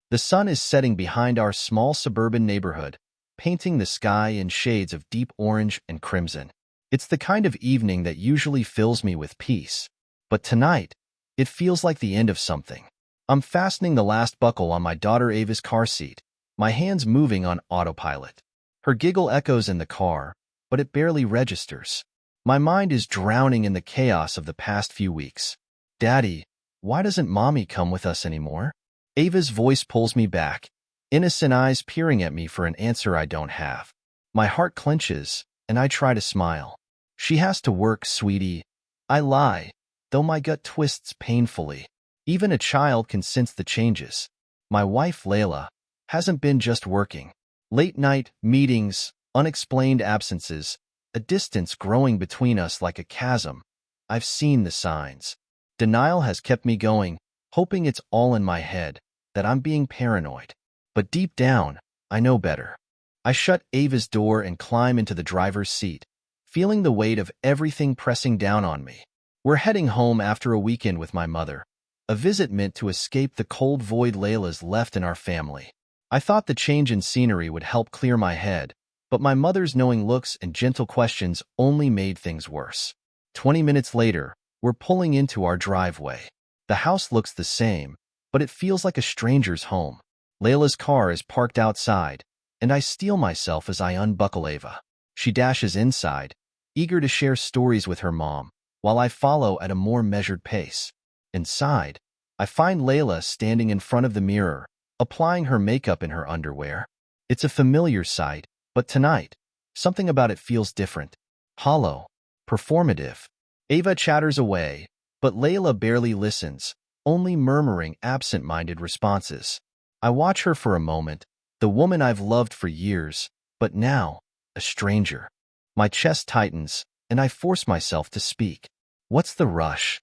The sun is setting behind our small suburban neighborhood, painting the sky in shades of deep orange and crimson. It's the kind of evening that usually fills me with peace. But tonight, it feels like the end of something. I'm fastening the last buckle on my daughter Ava's car seat, my hands moving on autopilot. Her giggle echoes in the car, but it barely registers. My mind is drowning in the chaos of the past few weeks. Daddy, why doesn't Mommy come with us anymore? Ava's voice pulls me back, innocent eyes peering at me for an answer I don't have. My heart clenches, and I try to smile. She has to work, sweetie. I lie, though my gut twists painfully. Even a child can sense the changes. My wife, Layla, hasn't been just working. Late night, meetings, unexplained absences, a distance growing between us like a chasm. I've seen the signs. Denial has kept me going, hoping it's all in my head, that I'm being paranoid. But deep down, I know better. I shut Ava's door and climb into the driver's seat, feeling the weight of everything pressing down on me. We're heading home after a weekend with my mother, a visit meant to escape the cold void Layla's left in our family. I thought the change in scenery would help clear my head, but my mother's knowing looks and gentle questions only made things worse. 20 minutes later, we're pulling into our driveway. The house looks the same, but it feels like a stranger's home. Layla's car is parked outside, and I steel myself as I unbuckle Ava. She dashes inside, eager to share stories with her mom, while I follow at a more measured pace. Inside, I find Layla standing in front of the mirror, applying her makeup in her underwear. It's a familiar sight, but tonight, something about it feels different. Hollow, performative. Ava chatters away, but Layla barely listens, only murmuring absent-minded responses. I watch her for a moment, the woman I've loved for years, but now, a stranger. My chest tightens, and I force myself to speak. What's the rush?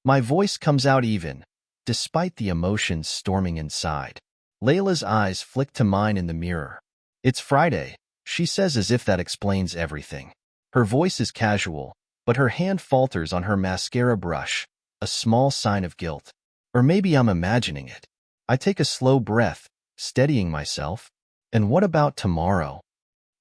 My voice comes out even, despite the emotions storming inside. Layla's eyes flick to mine in the mirror. It's Friday, she says as if that explains everything. Her voice is casual, but her hand falters on her mascara brush, a small sign of guilt. Or maybe I'm imagining it. I take a slow breath, steadying myself. And what about tomorrow?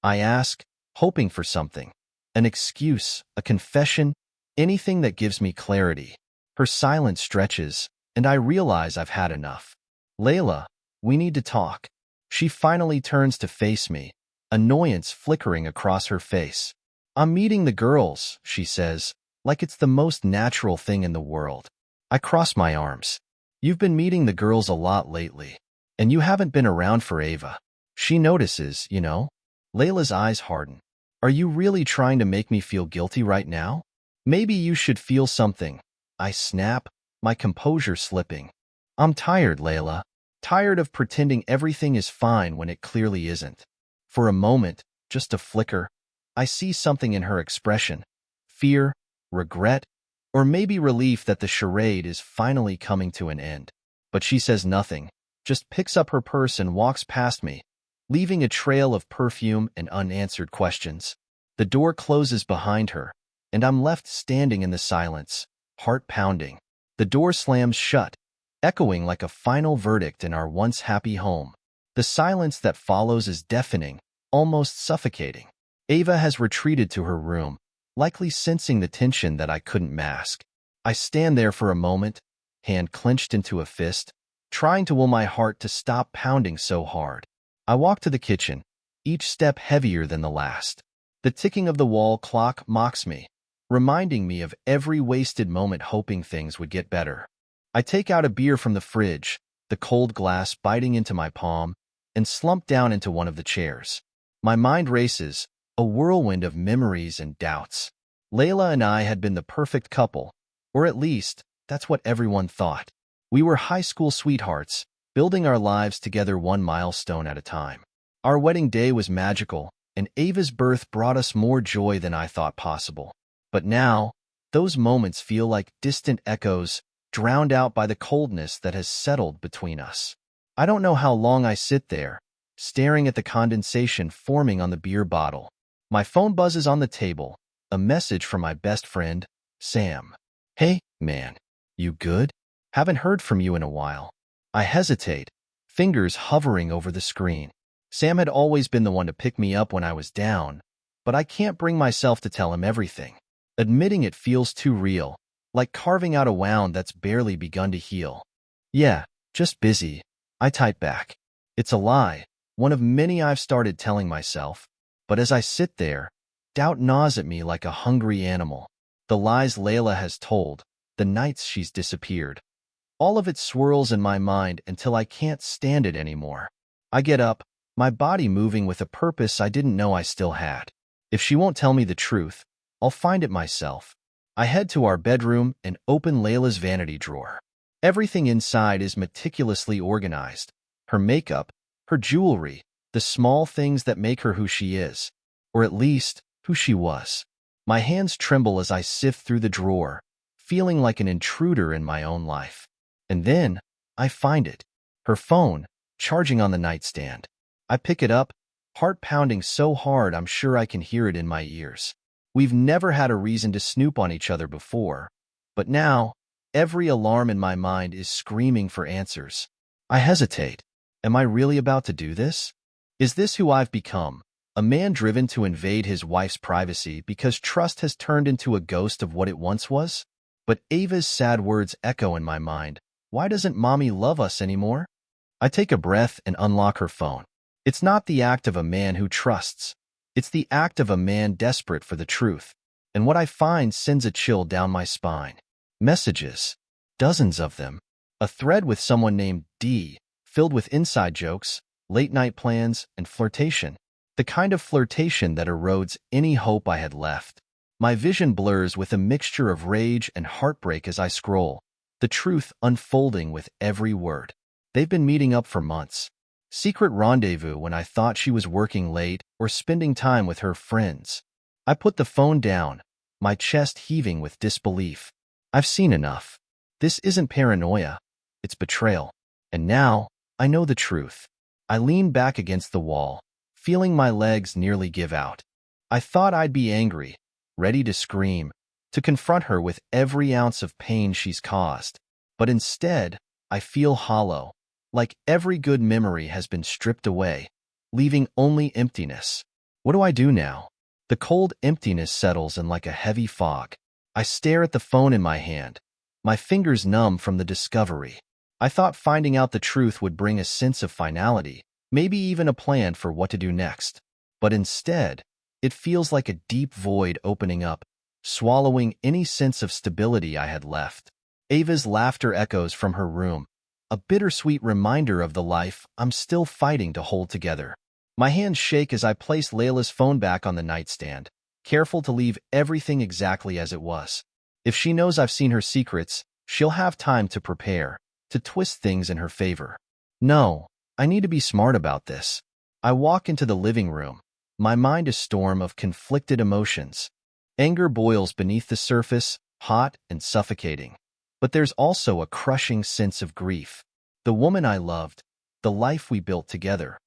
I ask, hoping for something. An excuse, a confession, anything that gives me clarity. Her silence stretches, and I realize I've had enough. Layla, we need to talk. She finally turns to face me, annoyance flickering across her face. I'm meeting the girls, she says, like it's the most natural thing in the world. I cross my arms. You've been meeting the girls a lot lately, and you haven't been around for Ava. She notices, you know. Layla's eyes harden. Are you really trying to make me feel guilty right now? Maybe you should feel something. I snap, my composure slipping. I'm tired, Layla. Tired of pretending everything is fine when it clearly isn't. For a moment, just a flicker, I see something in her expression. Fear, regret, or maybe relief that the charade is finally coming to an end. But she says nothing, just picks up her purse and walks past me, leaving a trail of perfume and unanswered questions. The door closes behind her, and I'm left standing in the silence, heart pounding. The door slams shut, echoing like a final verdict in our once happy home. The silence that follows is deafening, almost suffocating. Ava has retreated to her room, likely sensing the tension that I couldn't mask. I stand there for a moment, hand clenched into a fist, trying to will my heart to stop pounding so hard. I walk to the kitchen, each step heavier than the last. The ticking of the wall clock mocks me, reminding me of every wasted moment hoping things would get better. I take out a beer from the fridge, the cold glass biting into my palm, and slump down into one of the chairs. My mind races, a whirlwind of memories and doubts. Layla and I had been the perfect couple, or at least, that's what everyone thought. We were high school sweethearts, building our lives together one milestone at a time. Our wedding day was magical, and Ava's birth brought us more joy than I thought possible. But now, those moments feel like distant echoes, drowned out by the coldness that has settled between us. I don't know how long I sit there, staring at the condensation forming on the beer bottle. My phone buzzes on the table, a message from my best friend, Sam. Hey, man, you good? Haven't heard from you in a while. I hesitate, fingers hovering over the screen. Sam had always been the one to pick me up when I was down, but I can't bring myself to tell him everything. Admitting it feels too real, like carving out a wound that's barely begun to heal. Yeah, just busy, I type back. It's a lie, one of many I've started telling myself, but as I sit there, doubt gnaws at me like a hungry animal. The lies Layla has told, the nights she's disappeared. All of it swirls in my mind until I can't stand it anymore. I get up, my body moving with a purpose I didn't know I still had. If she won't tell me the truth, I'll find it myself. I head to our bedroom and open Layla's vanity drawer. Everything inside is meticulously organized. Her makeup, her jewelry, the small things that make her who she is, or at least who she was. My hands tremble as I sift through the drawer, feeling like an intruder in my own life. And then, I find it. Her phone, charging on the nightstand. I pick it up, heart pounding so hard I'm sure I can hear it in my ears. We've never had a reason to snoop on each other before, but now, every alarm in my mind is screaming for answers. I hesitate. Am I really about to do this? Is this who I've become? A man driven to invade his wife's privacy because trust has turned into a ghost of what it once was? But Ava's sad words echo in my mind. Why doesn't mommy love us anymore? I take a breath and unlock her phone. It's not the act of a man who trusts. It's the act of a man desperate for the truth. And what I find sends a chill down my spine. Messages. Dozens of them. A thread with someone named D, filled with inside jokes, late-night plans, and flirtation. The kind of flirtation that erodes any hope I had left. My vision blurs with a mixture of rage and heartbreak as I scroll, the truth unfolding with every word. They've been meeting up for months. Secret rendezvous when I thought she was working late or spending time with her friends. I put the phone down, my chest heaving with disbelief. I've seen enough. This isn't paranoia. It's betrayal. And now, I know the truth. I lean back against the wall, feeling my legs nearly give out. I thought I'd be angry, ready to scream, to confront her with every ounce of pain she's caused. But instead, I feel hollow, like every good memory has been stripped away, leaving only emptiness. What do I do now? The cold emptiness settles in like a heavy fog. I stare at the phone in my hand, my fingers numb from the discovery. I thought finding out the truth would bring a sense of finality, maybe even a plan for what to do next. But instead, it feels like a deep void opening up, swallowing any sense of stability I had left. Ava's laughter echoes from her room, a bittersweet reminder of the life I'm still fighting to hold together. My hands shake as I place Layla's phone back on the nightstand, careful to leave everything exactly as it was. If she knows I've seen her secrets, she'll have time to prepare, to twist things in her favor. No, I need to be smart about this. I walk into the living room, my mind a storm of conflicted emotions. Anger boils beneath the surface, hot and suffocating. But there's also a crushing sense of grief. The woman I loved, the life we built together.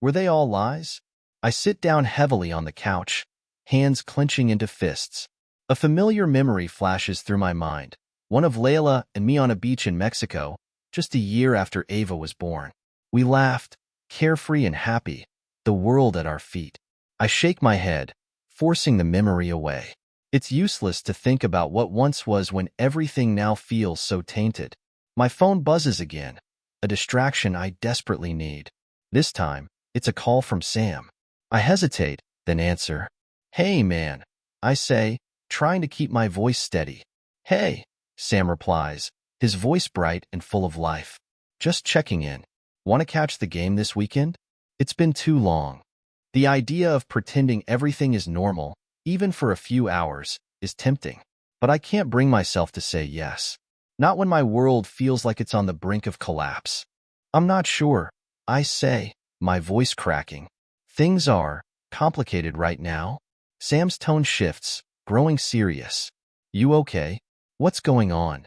Were they all lies? I sit down heavily on the couch, hands clenching into fists. A familiar memory flashes through my mind, one of Layla and me on a beach in Mexico, just a year after Ava was born. We laughed, carefree and happy, the world at our feet. I shake my head, forcing the memory away. It's useless to think about what once was when everything now feels so tainted. My phone buzzes again, a distraction I desperately need. This time, it's a call from Sam. I hesitate, then answer. Hey, man, I say, trying to keep my voice steady. Hey, Sam replies, his voice bright and full of life. Just checking in. Want to catch the game this weekend? It's been too long. The idea of pretending everything is normal, even for a few hours, is tempting. But I can't bring myself to say yes. Not when my world feels like it's on the brink of collapse. I'm not sure, I say, my voice cracking. Things are complicated right now. Sam's tone shifts, growing serious. You okay? What's going on?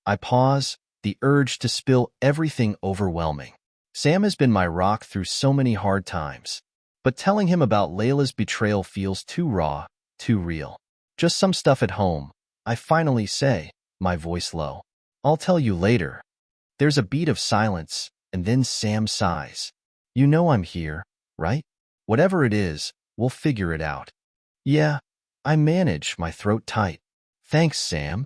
I pause, the urge to spill everything overwhelming. Sam has been my rock through so many hard times. But telling him about Layla's betrayal feels too raw, too real. Just some stuff at home, I finally say, my voice low. I'll tell you later. There's a beat of silence, and then Sam sighs. You know I'm here, right? Whatever it is, we'll figure it out. Yeah, I manage, my throat tight. Thanks, Sam.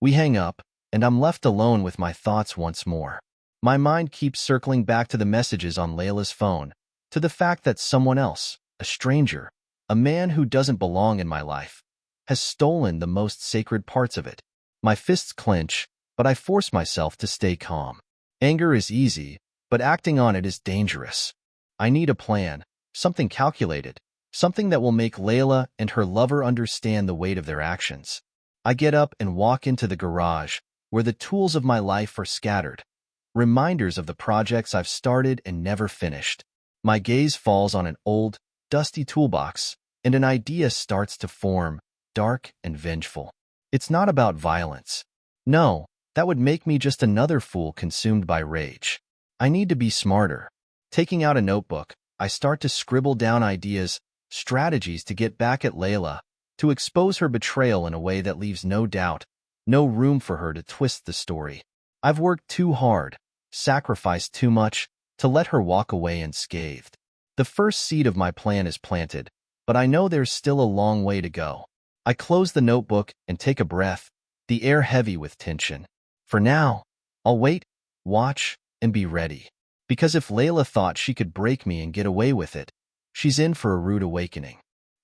We hang up, and I'm left alone with my thoughts once more. My mind keeps circling back to the messages on Layla's phone, to the fact that someone else, a stranger, a man who doesn't belong in my life, has stolen the most sacred parts of it. My fists clench, but I force myself to stay calm. Anger is easy, but acting on it is dangerous. I need a plan, something calculated, something that will make Layla and her lover understand the weight of their actions. I get up and walk into the garage, where the tools of my life are scattered, reminders of the projects I've started and never finished. My gaze falls on an old, dusty toolbox, and an idea starts to form, dark and vengeful. It's not about violence. No, that would make me just another fool consumed by rage. I need to be smarter. Taking out a notebook, I start to scribble down ideas, strategies to get back at Layla, to expose her betrayal in a way that leaves no doubt, no room for her to twist the story. I've worked too hard, sacrificed too much, to let her walk away unscathed. The first seed of my plan is planted, but I know there's still a long way to go. I close the notebook and take a breath, the air heavy with tension. For now, I'll wait, watch, and be ready. Because if Layla thought she could break me and get away with it, she's in for a rude awakening.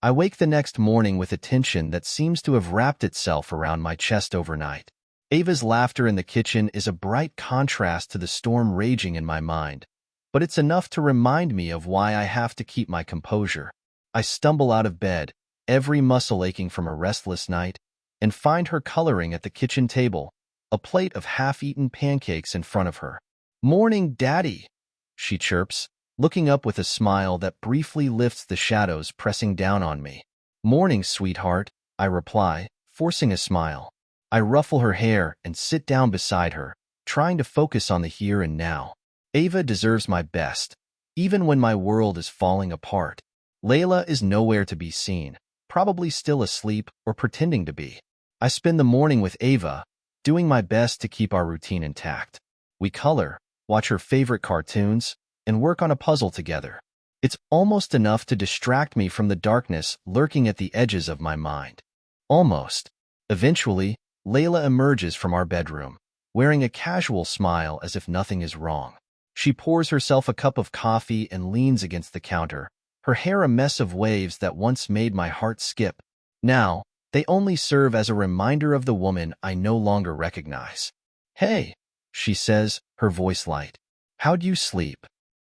I wake the next morning with a tension that seems to have wrapped itself around my chest overnight. Ava's laughter in the kitchen is a bright contrast to the storm raging in my mind, but it's enough to remind me of why I have to keep my composure. I stumble out of bed, every muscle aching from a restless night, and find her coloring at the kitchen table, a plate of half-eaten pancakes in front of her. "Morning, Daddy," she chirps, looking up with a smile that briefly lifts the shadows pressing down on me. "Morning, sweetheart," I reply, forcing a smile. I ruffle her hair and sit down beside her, trying to focus on the here and now. Ava deserves my best, even when my world is falling apart. Layla is nowhere to be seen, probably still asleep or pretending to be. I spend the morning with Ava, doing my best to keep our routine intact. We color, watch her favorite cartoons, and work on a puzzle together. It's almost enough to distract me from the darkness lurking at the edges of my mind. Almost. Eventually, Layla emerges from our bedroom, wearing a casual smile as if nothing is wrong. She pours herself a cup of coffee and leans against the counter, her hair a mess of waves that once made my heart skip. Now, they only serve as a reminder of the woman I no longer recognize. "Hey," she says, her voice light. "How'd you sleep?"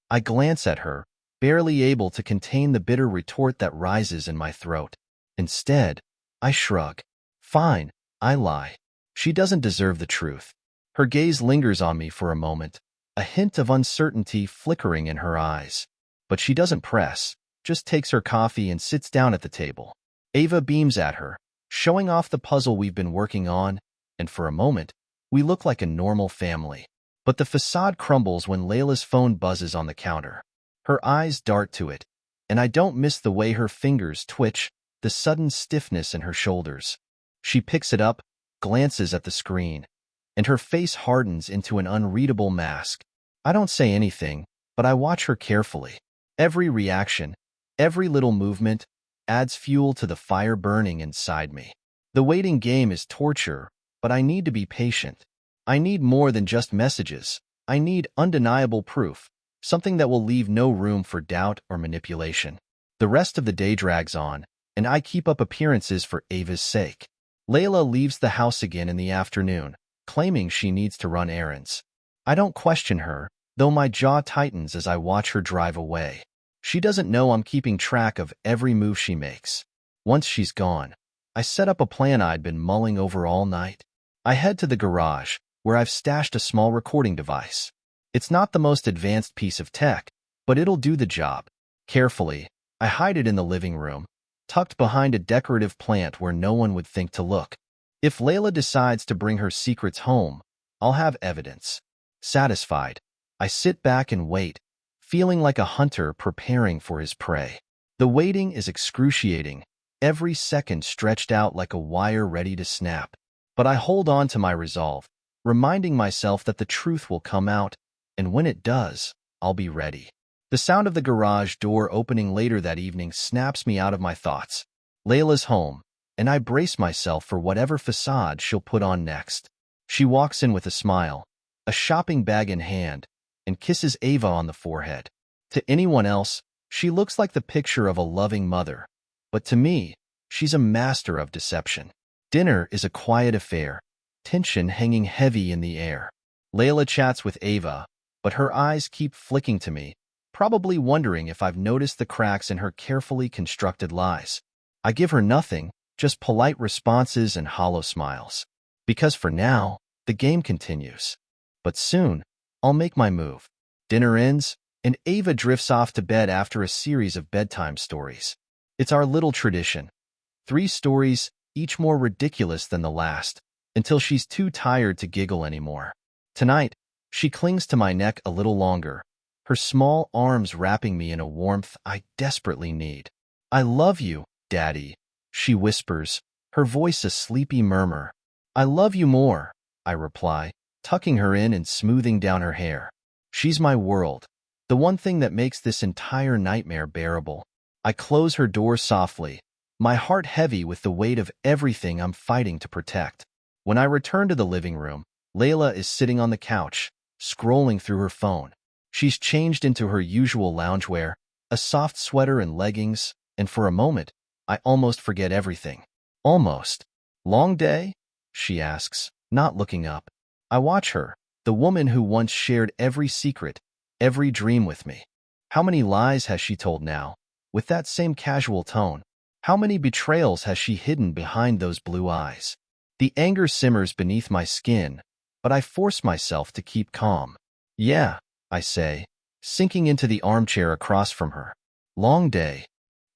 I glance at her, barely able to contain the bitter retort that rises in my throat. Instead, I shrug. Fine, I lie. She doesn't deserve the truth. Her gaze lingers on me for a moment, a hint of uncertainty flickering in her eyes. But she doesn't press, just takes her coffee and sits down at the table. Ava beams at her, showing off the puzzle we've been working on, and for a moment, we look like a normal family. But the facade crumbles when Layla's phone buzzes on the counter. Her eyes dart to it, and I don't miss the way her fingers twitch, the sudden stiffness in her shoulders. She picks it up, glances at the screen, and her face hardens into an unreadable mask. I don't say anything, but I watch her carefully. Every reaction, every little movement, adds fuel to the fire burning inside me. The waiting game is torture, but I need to be patient. I need more than just messages. I need undeniable proof, something that will leave no room for doubt or manipulation. The rest of the day drags on, and I keep up appearances for Ava's sake. Layla leaves the house again in the afternoon, claiming she needs to run errands. I don't question her, though my jaw tightens as I watch her drive away. She doesn't know I'm keeping track of every move she makes. Once she's gone, I set up a plan I'd been mulling over all night. I head to the garage, where I've stashed a small recording device. It's not the most advanced piece of tech, but it'll do the job. Carefully, I hide it in the living room, tucked behind a decorative plant where no one would think to look. If Layla decides to bring her secrets home, I'll have evidence. Satisfied, I sit back and wait, feeling like a hunter preparing for his prey. The waiting is excruciating, every second stretched out like a wire ready to snap. But I hold on to my resolve, reminding myself that the truth will come out, and when it does, I'll be ready. The sound of the garage door opening later that evening snaps me out of my thoughts. Layla's home, and I brace myself for whatever facade she'll put on next. She walks in with a smile, a shopping bag in hand, and kisses Ava on the forehead. To anyone else, she looks like the picture of a loving mother, but to me, she's a master of deception. Dinner is a quiet affair, tension hanging heavy in the air. Layla chats with Ava, but her eyes keep flicking to me, probably wondering if I've noticed the cracks in her carefully constructed lies. I give her nothing, just polite responses and hollow smiles. Because for now, the game continues. But soon, I'll make my move. Dinner ends, and Ava drifts off to bed after a series of bedtime stories. It's our little tradition. 3 stories, each more ridiculous than the last, until she's too tired to giggle anymore. Tonight, she clings to my neck a little longer, her small arms wrapping me in a warmth I desperately need. "I love you, Daddy," she whispers, her voice a sleepy murmur. "I love you more," I reply, tucking her in and smoothing down her hair. She's my world, the one thing that makes this entire nightmare bearable. I close her door softly, my heart heavy with the weight of everything I'm fighting to protect. When I return to the living room, Layla is sitting on the couch, scrolling through her phone. She's changed into her usual loungewear, a soft sweater and leggings, and for a moment, I almost forget everything. Almost. "Long day?" she asks, not looking up. I watch her, the woman who once shared every secret, every dream with me. How many lies has she told now, with that same casual tone? How many betrayals has she hidden behind those blue eyes? The anger simmers beneath my skin, but I force myself to keep calm. "Yeah," I say, sinking into the armchair across from her. "Long day."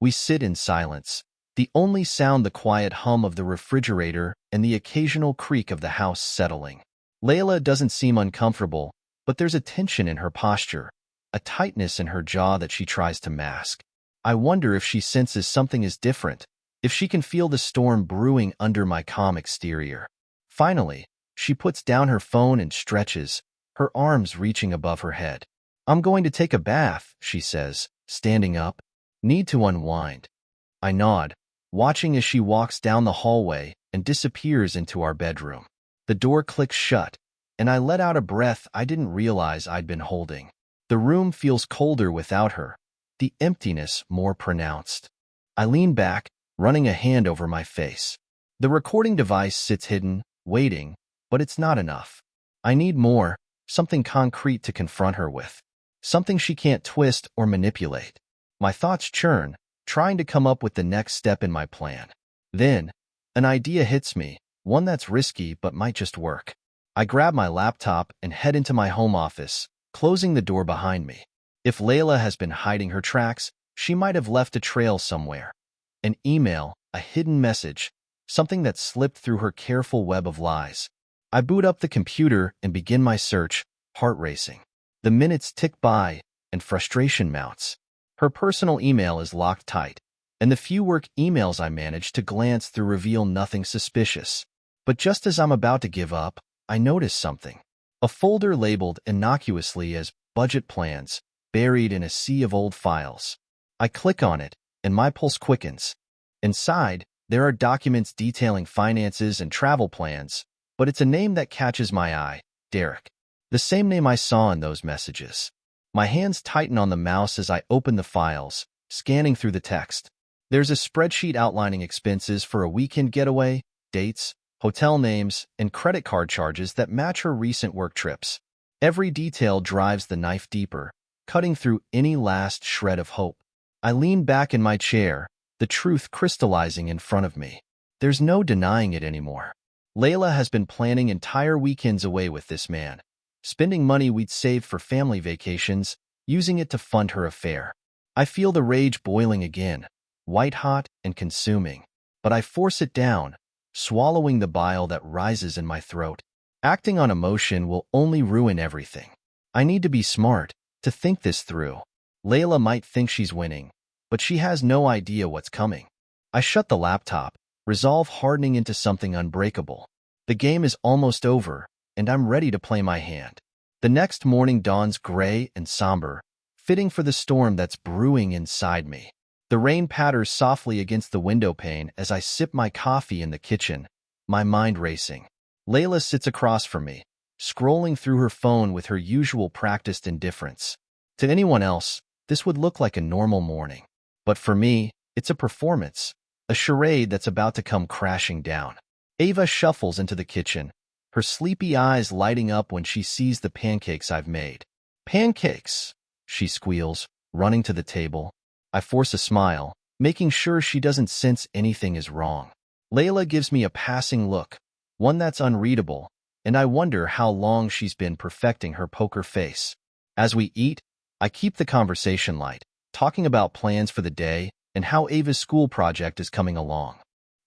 We sit in silence, the only sound the quiet hum of the refrigerator and the occasional creak of the house settling. Layla doesn't seem uncomfortable, but there's a tension in her posture, a tightness in her jaw that she tries to mask. I wonder if she senses something is different, if she can feel the storm brewing under my calm exterior. Finally, she puts down her phone and stretches, her arms reaching above her head. "I'm going to take a bath," she says, standing up. "Need to unwind." I nod, watching as she walks down the hallway and disappears into our bedroom. The door clicks shut, and I let out a breath I didn't realize I'd been holding. The room feels colder without her, the emptiness more pronounced. I lean back, running a hand over my face. The recording device sits hidden, waiting, but it's not enough. I need more, something concrete to confront her with. Something she can't twist or manipulate. My thoughts churn, trying to come up with the next step in my plan. Then, an idea hits me, one that's risky but might just work. I grab my laptop and head into my home office, closing the door behind me. If Layla has been hiding her tracks, she might have left a trail somewhere. An email, a hidden message, something that slipped through her careful web of lies. I boot up the computer and begin my search, heart racing. The minutes tick by, and frustration mounts. Her personal email is locked tight, and the few work emails I manage to glance through reveal nothing suspicious. But just as I'm about to give up, I notice something. A folder labeled innocuously as Budget Plans, buried in a sea of old files. I click on it, and my pulse quickens. Inside, there are documents detailing finances and travel plans, but it's a name that catches my eye, Derek. The same name I saw in those messages. My hands tighten on the mouse as I open the files, scanning through the text. There's a spreadsheet outlining expenses for a weekend getaway, dates, hotel names, and credit card charges that match her recent work trips. Every detail drives the knife deeper, cutting through any last shred of hope. I lean back in my chair, the truth crystallizing in front of me. There's no denying it anymore. Layla has been planning entire weekends away with this man, spending money we'd saved for family vacations, using it to fund her affair. I feel the rage boiling again, white-hot and consuming, but I force it down, swallowing the bile that rises in my throat. Acting on emotion will only ruin everything. I need to be smart, to think this through. Layla might think she's winning, but she has no idea what's coming. I shut the laptop, resolve hardening into something unbreakable. The game is almost over, and I'm ready to play my hand. The next morning dawns gray and somber, fitting for the storm that's brewing inside me. The rain patters softly against the window pane as I sip my coffee in the kitchen, my mind racing. Layla sits across from me, scrolling through her phone with her usual practiced indifference. To anyone else, this would look like a normal morning. But for me, it's a performance, a charade that's about to come crashing down. Ava shuffles into the kitchen, her sleepy eyes lighting up when she sees the pancakes I've made. "Pancakes!" she squeals, running to the table. I force a smile, making sure she doesn't sense anything is wrong. Layla gives me a passing look, one that's unreadable, and I wonder how long she's been perfecting her poker face. As we eat, I keep the conversation light, talking about plans for the day and how Ava's school project is coming along.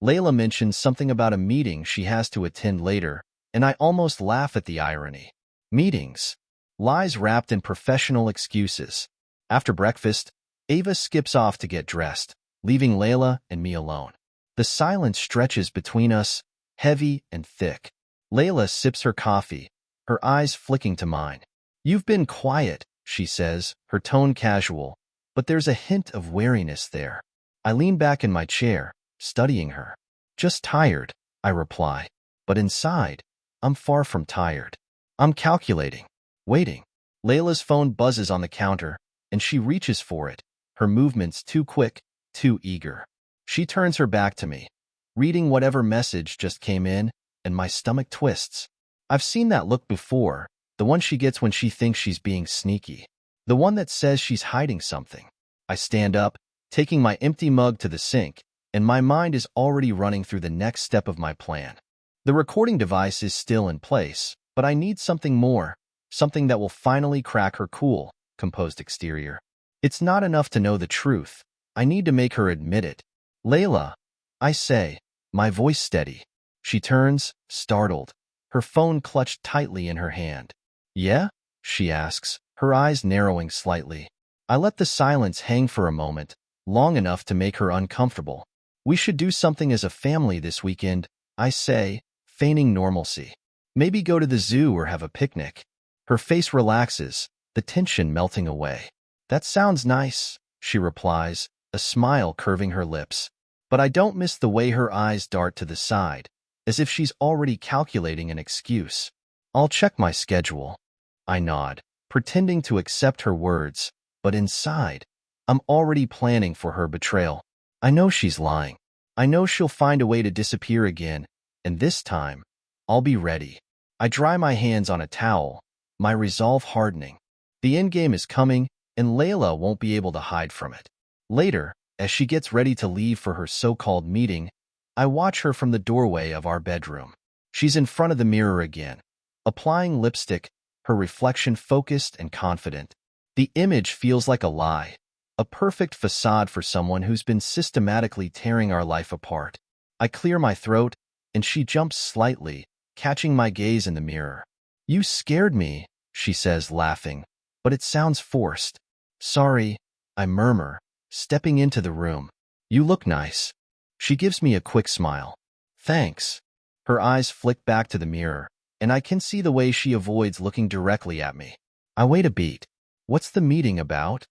Layla mentions something about a meeting she has to attend later, and I almost laugh at the irony. Meetings. Lies wrapped in professional excuses. After breakfast, Ava skips off to get dressed, leaving Layla and me alone. The silence stretches between us, heavy and thick. Layla sips her coffee, her eyes flicking to mine. "You've been quiet," she says, her tone casual, but there's a hint of wariness there. I lean back in my chair, studying her. "Just tired," I reply. But inside, I'm far from tired. I'm calculating, waiting. Layla's phone buzzes on the counter, and she reaches for it, her movements too quick, too eager. She turns her back to me, reading whatever message just came in, and my stomach twists. I've seen that look before, the one she gets when she thinks she's being sneaky. The one that says she's hiding something. I stand up, taking my empty mug to the sink, and my mind is already running through the next step of my plan. The recording device is still in place, but I need something more, something that will finally crack her cool, composed exterior. It's not enough to know the truth. I need to make her admit it. "Layla," I say, my voice steady. She turns, startled, her phone clutched tightly in her hand. "Yeah?" she asks, her eyes narrowing slightly. I let the silence hang for a moment, long enough to make her uncomfortable. "We should do something as a family this weekend," I say, feigning normalcy. "Maybe go to the zoo or have a picnic." Her face relaxes, the tension melting away. "That sounds nice," she replies, a smile curving her lips. But I don't miss the way her eyes dart to the side, as if she's already calculating an excuse. "I'll check my schedule." I nod, pretending to accept her words, but inside, I'm already planning for her betrayal. I know she's lying. I know she'll find a way to disappear again, and this time, I'll be ready. I dry my hands on a towel, my resolve hardening. The endgame is coming, and Layla won't be able to hide from it. Later, as she gets ready to leave for her so-called meeting, I watch her from the doorway of our bedroom. She's in front of the mirror again, applying lipstick, her reflection focused and confident. The image feels like a lie, a perfect facade for someone who's been systematically tearing our life apart. I clear my throat, and she jumps slightly, catching my gaze in the mirror. "You scared me," she says, laughing, but it sounds forced. "Sorry," I murmur, stepping into the room. "You look nice." She gives me a quick smile. "Thanks." Her eyes flick back to the mirror, and I can see the way she avoids looking directly at me. I wait a beat. "What's the meeting about?"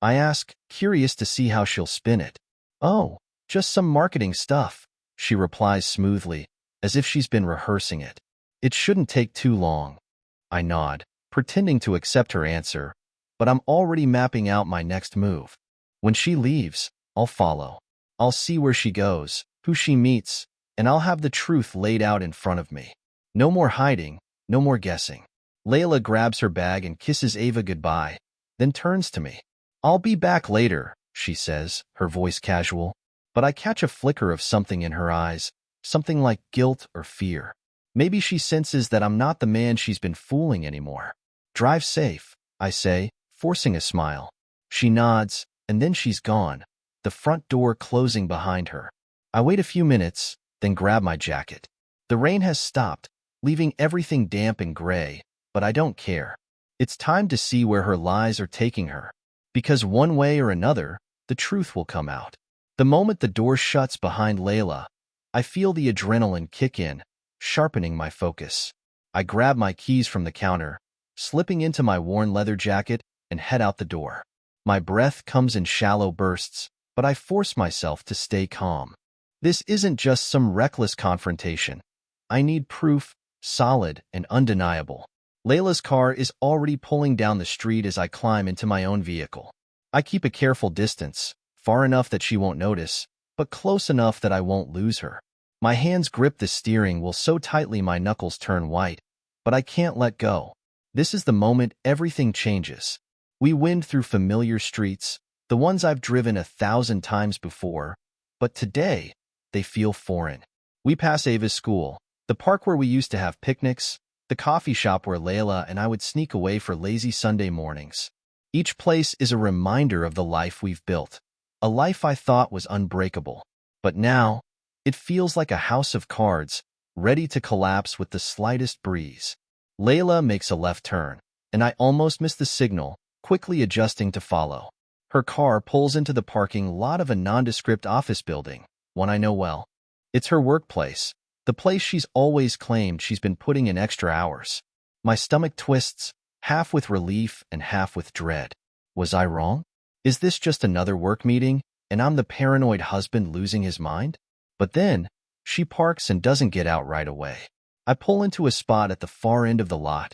I ask, curious to see how she'll spin it. "Oh, just some marketing stuff," she replies smoothly, as if she's been rehearsing it. "It shouldn't take too long." I nod, pretending to accept her answer, but I'm already mapping out my next move. When she leaves, I'll follow. I'll see where she goes, who she meets, and I'll have the truth laid out in front of me. No more hiding, no more guessing. Layla grabs her bag and kisses Ava goodbye, then turns to me. "I'll be back later," she says, her voice casual, but I catch a flicker of something in her eyes, something like guilt or fear. Maybe she senses that I'm not the man she's been fooling anymore. "Drive safe," I say, forcing a smile. She nods, and then she's gone, the front door closing behind her. I wait a few minutes, then grab my jacket. The rain has stopped, leaving everything damp and gray, but I don't care. It's time to see where her lies are taking her, because one way or another, the truth will come out. The moment the door shuts behind Layla, I feel the adrenaline kick in, sharpening my focus. I grab my keys from the counter, slipping into my worn leather jacket and head out the door. My breath comes in shallow bursts, but I force myself to stay calm. This isn't just some reckless confrontation. I need proof, solid and undeniable. Layla's car is already pulling down the street as I climb into my own vehicle. I keep a careful distance, far enough that she won't notice, but close enough that I won't lose her. My hands grip the steering wheel so tightly my knuckles turn white, but I can't let go. This is the moment everything changes. We wind through familiar streets, the ones I've driven 1,000 times before, but today, they feel foreign. We pass Ava's school, the park where we used to have picnics, the coffee shop where Layla and I would sneak away for lazy Sunday mornings. Each place is a reminder of the life we've built, a life I thought was unbreakable. But now, it feels like a house of cards, ready to collapse with the slightest breeze. Layla makes a left turn, and I almost miss the signal, quickly adjusting to follow. Her car pulls into the parking lot of a nondescript office building, one I know well. It's her workplace, the place she's always claimed she's been putting in extra hours. My stomach twists, half with relief and half with dread. Was I wrong? Is this just another work meeting, and I'm the paranoid husband losing his mind? But then, she parks and doesn't get out right away. I pull into a spot at the far end of the lot,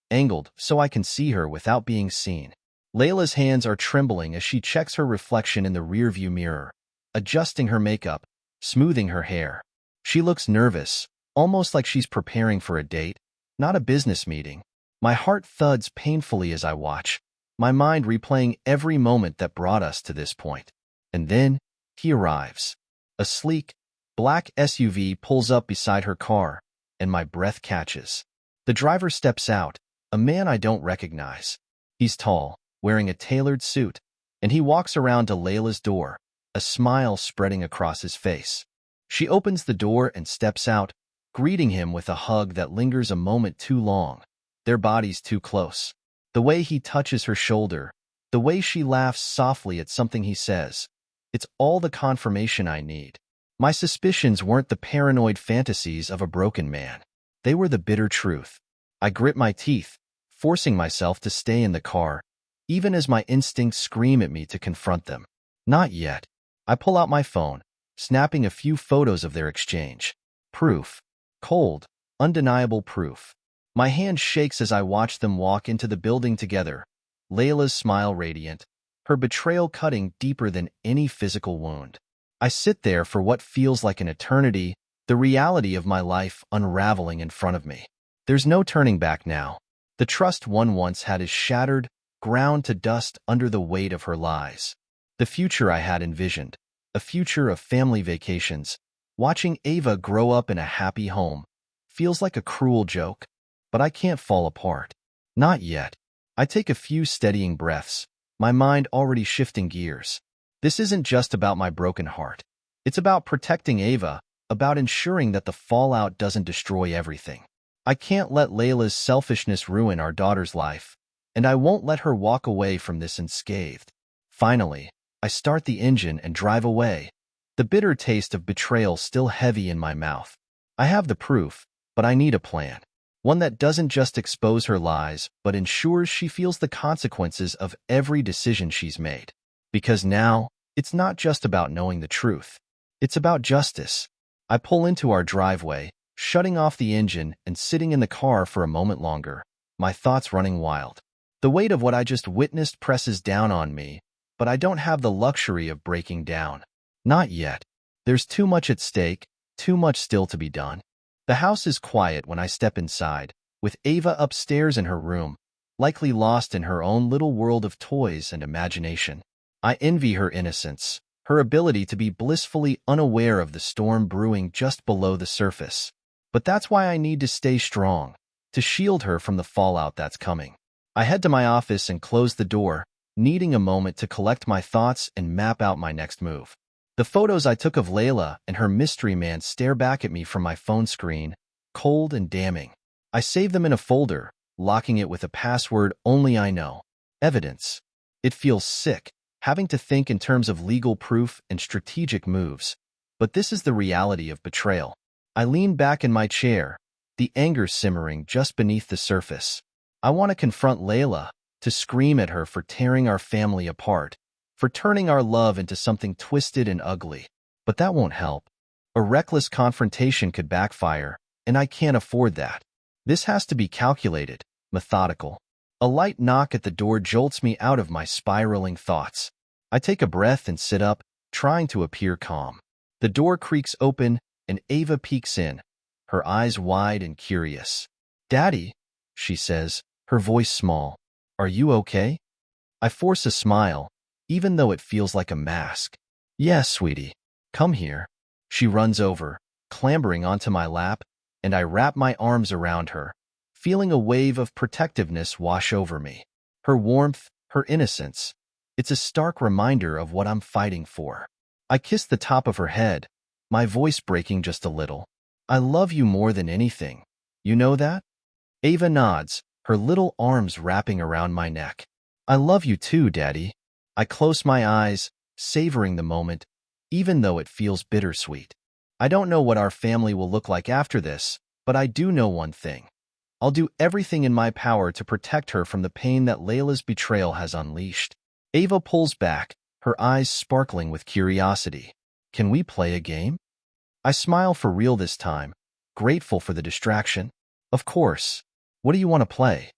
angled so I can see her without being seen. Layla's hands are trembling as she checks her reflection in the rearview mirror, adjusting her makeup, smoothing her hair. She looks nervous, almost like she's preparing for a date, not a business meeting. My heart thuds painfully as I watch, my mind replaying every moment that brought us to this point. And then, he arrives. A sleek, black SUV pulls up beside her car, and my breath catches. The driver steps out, a man I don't recognize. He's tall, wearing a tailored suit, and he walks around to Layla's door, a smile spreading across his face. She opens the door and steps out, greeting him with a hug that lingers a moment too long, their bodies too close. The way he touches her shoulder, the way she laughs softly at something he says, it's all the confirmation I need. My suspicions weren't the paranoid fantasies of a broken man. They were the bitter truth. I grit my teeth, forcing myself to stay in the car, even as my instincts scream at me to confront them. Not yet. I pull out my phone, snapping a few photos of their exchange. Proof. Cold, undeniable proof. My hand shakes as I watch them walk into the building together, Layla's smile radiant, her betrayal cutting deeper than any physical wound. I sit there for what feels like an eternity, the reality of my life unraveling in front of me. There's no turning back now. The trust one once had is shattered, ground to dust under the weight of her lies. The future I had envisioned, a future of family vacations, watching Ava grow up in a happy home, feels like a cruel joke. But I can't fall apart. Not yet. I take a few steadying breaths, my mind already shifting gears. This isn't just about my broken heart. It's about protecting Ava, about ensuring that the fallout doesn't destroy everything. I can't let Layla's selfishness ruin our daughter's life, and I won't let her walk away from this unscathed. Finally, I start the engine and drive away, the bitter taste of betrayal still heavy in my mouth. I have the proof, but I need a plan. One that doesn't just expose her lies, but ensures she feels the consequences of every decision she's made. Because now, it's not just about knowing the truth. It's about justice. I pull into our driveway, shutting off the engine and sitting in the car for a moment longer, my thoughts running wild. The weight of what I just witnessed presses down on me, but I don't have the luxury of breaking down. Not yet. There's too much at stake, too much still to be done. The house is quiet when I step inside, with Ava upstairs in her room, likely lost in her own little world of toys and imagination. I envy her innocence, her ability to be blissfully unaware of the storm brewing just below the surface. But that's why I need to stay strong, to shield her from the fallout that's coming. I head to my office and close the door, needing a moment to collect my thoughts and map out my next move. The photos I took of Layla and her mystery man stare back at me from my phone screen, cold and damning. I save them in a folder, locking it with a password only I know. Evidence. It feels sick, having to think in terms of legal proof and strategic moves. But this is the reality of betrayal. I lean back in my chair, the anger simmering just beneath the surface. I want to confront Layla, to scream at her for tearing our family apart, for turning our love into something twisted and ugly. But that won't help. A reckless confrontation could backfire, and I can't afford that. This has to be calculated, methodical. A light knock at the door jolts me out of my spiraling thoughts. I take a breath and sit up, trying to appear calm. The door creaks open, and Ava peeks in, her eyes wide and curious. "Daddy," she says, her voice small. "Are you okay?" I force a smile, even though it feels like a mask. "Yes, sweetie. Come here." She runs over, clambering onto my lap, and I wrap my arms around her, feeling a wave of protectiveness wash over me. Her warmth, her innocence. It's a stark reminder of what I'm fighting for. I kiss the top of her head, my voice breaking just a little. "I love you more than anything. You know that?" Ava nods, her little arms wrapping around my neck. "I love you too, Daddy." I close my eyes, savoring the moment, even though it feels bittersweet. I don't know what our family will look like after this, but I do know one thing. I'll do everything in my power to protect her from the pain that Layla's betrayal has unleashed. Ava pulls back, her eyes sparkling with curiosity. "Can we play a game?" I smile for real this time, grateful for the distraction. "Of course. What do you want to play?"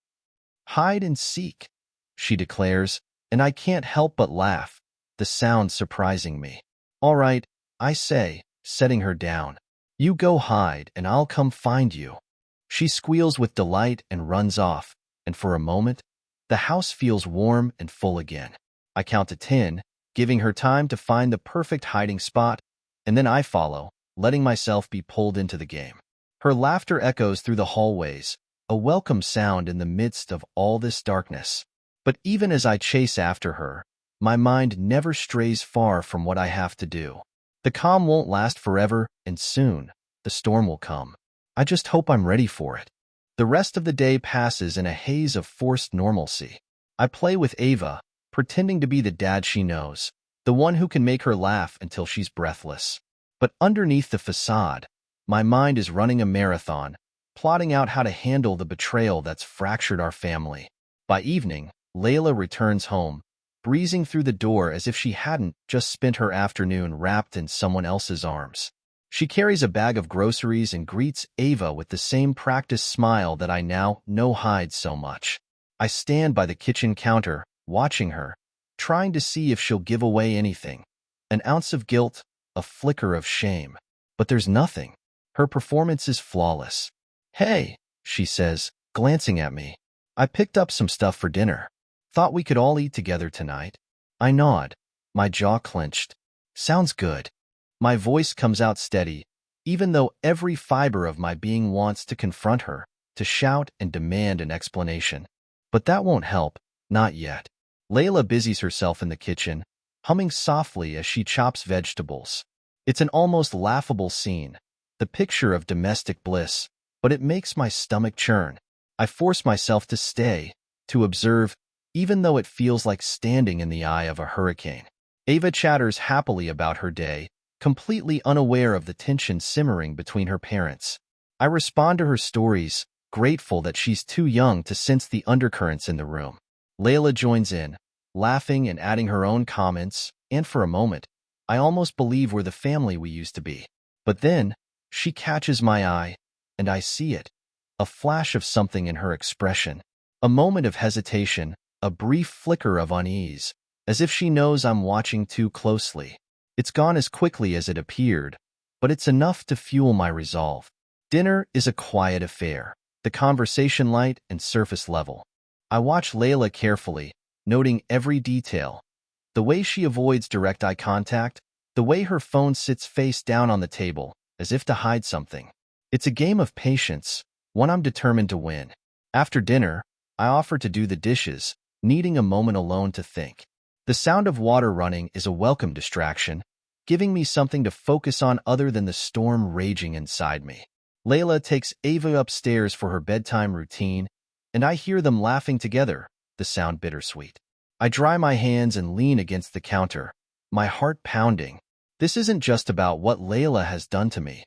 "Hide and seek," she declares, and I can't help but laugh, the sound surprising me. "All right," I say, setting her down. "You go hide and I'll come find you." She squeals with delight and runs off, and for a moment, the house feels warm and full again. I count to 10, giving her time to find the perfect hiding spot, and then I follow, letting myself be pulled into the game. Her laughter echoes through the hallways, a welcome sound in the midst of all this darkness. But even as I chase after her, my mind never strays far from what I have to do. The calm won't last forever, and soon, the storm will come. I just hope I'm ready for it. The rest of the day passes in a haze of forced normalcy. I play with Ava, pretending to be the dad she knows, the one who can make her laugh until she's breathless. But underneath the facade, my mind is running a marathon, plotting out how to handle the betrayal that's fractured our family. By evening, Layla returns home, breezing through the door as if she hadn't just spent her afternoon wrapped in someone else's arms. She carries a bag of groceries and greets Ava with the same practiced smile that I now know hides so much. I stand by the kitchen counter, watching her, trying to see if she'll give away anything. An ounce of guilt, a flicker of shame. But there's nothing. Her performance is flawless. "Hey," she says, glancing at me. "I picked up some stuff for dinner. Thought we could all eat together tonight." I nod, my jaw clenched. "Sounds good." My voice comes out steady, even though every fiber of my being wants to confront her, to shout and demand an explanation. But that won't help, not yet. Layla busies herself in the kitchen, humming softly as she chops vegetables. It's an almost laughable scene, the picture of domestic bliss, but it makes my stomach churn. I force myself to stay, to observe, even though it feels like standing in the eye of a hurricane. Ava chatters happily about her day, completely unaware of the tension simmering between her parents. I respond to her stories, grateful that she's too young to sense the undercurrents in the room. Layla joins in, laughing and adding her own comments, and for a moment, I almost believe we're the family we used to be. But then, she catches my eye, and I see it. A flash of something in her expression. A moment of hesitation, a brief flicker of unease, as if she knows I'm watching too closely. It's gone as quickly as it appeared, but it's enough to fuel my resolve. Dinner is a quiet affair, the conversation light and surface level. I watch Layla carefully, noting every detail. The way she avoids direct eye contact, the way her phone sits face down on the table, as if to hide something. It's a game of patience, one I'm determined to win. After dinner, I offer to do the dishes, needing a moment alone to think. The sound of water running is a welcome distraction, giving me something to focus on other than the storm raging inside me. Layla takes Ava upstairs for her bedtime routine, and I hear them laughing together, the sound bittersweet. I dry my hands and lean against the counter, my heart pounding. This isn't just about what Layla has done to me.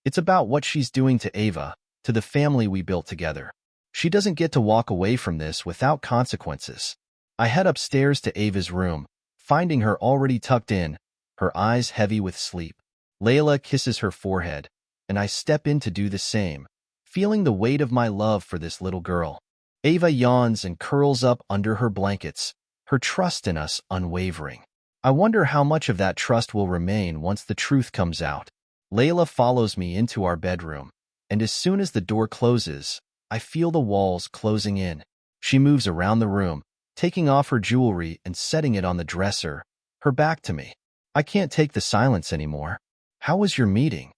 It's about what she's doing to Ava, to the family we built together. She doesn't get to walk away from this without consequences. I head upstairs to Ava's room, finding her already tucked in, her eyes heavy with sleep. Layla kisses her forehead, and I step in to do the same, feeling the weight of my love for this little girl. Ava yawns and curls up under her blankets, her trust in us unwavering. I wonder how much of that trust will remain once the truth comes out. Layla follows me into our bedroom, and as soon as the door closes, I feel the walls closing in. She moves around the room, taking off her jewelry and setting it on the dresser, her back to me. I can't take the silence anymore. "How was your meeting?"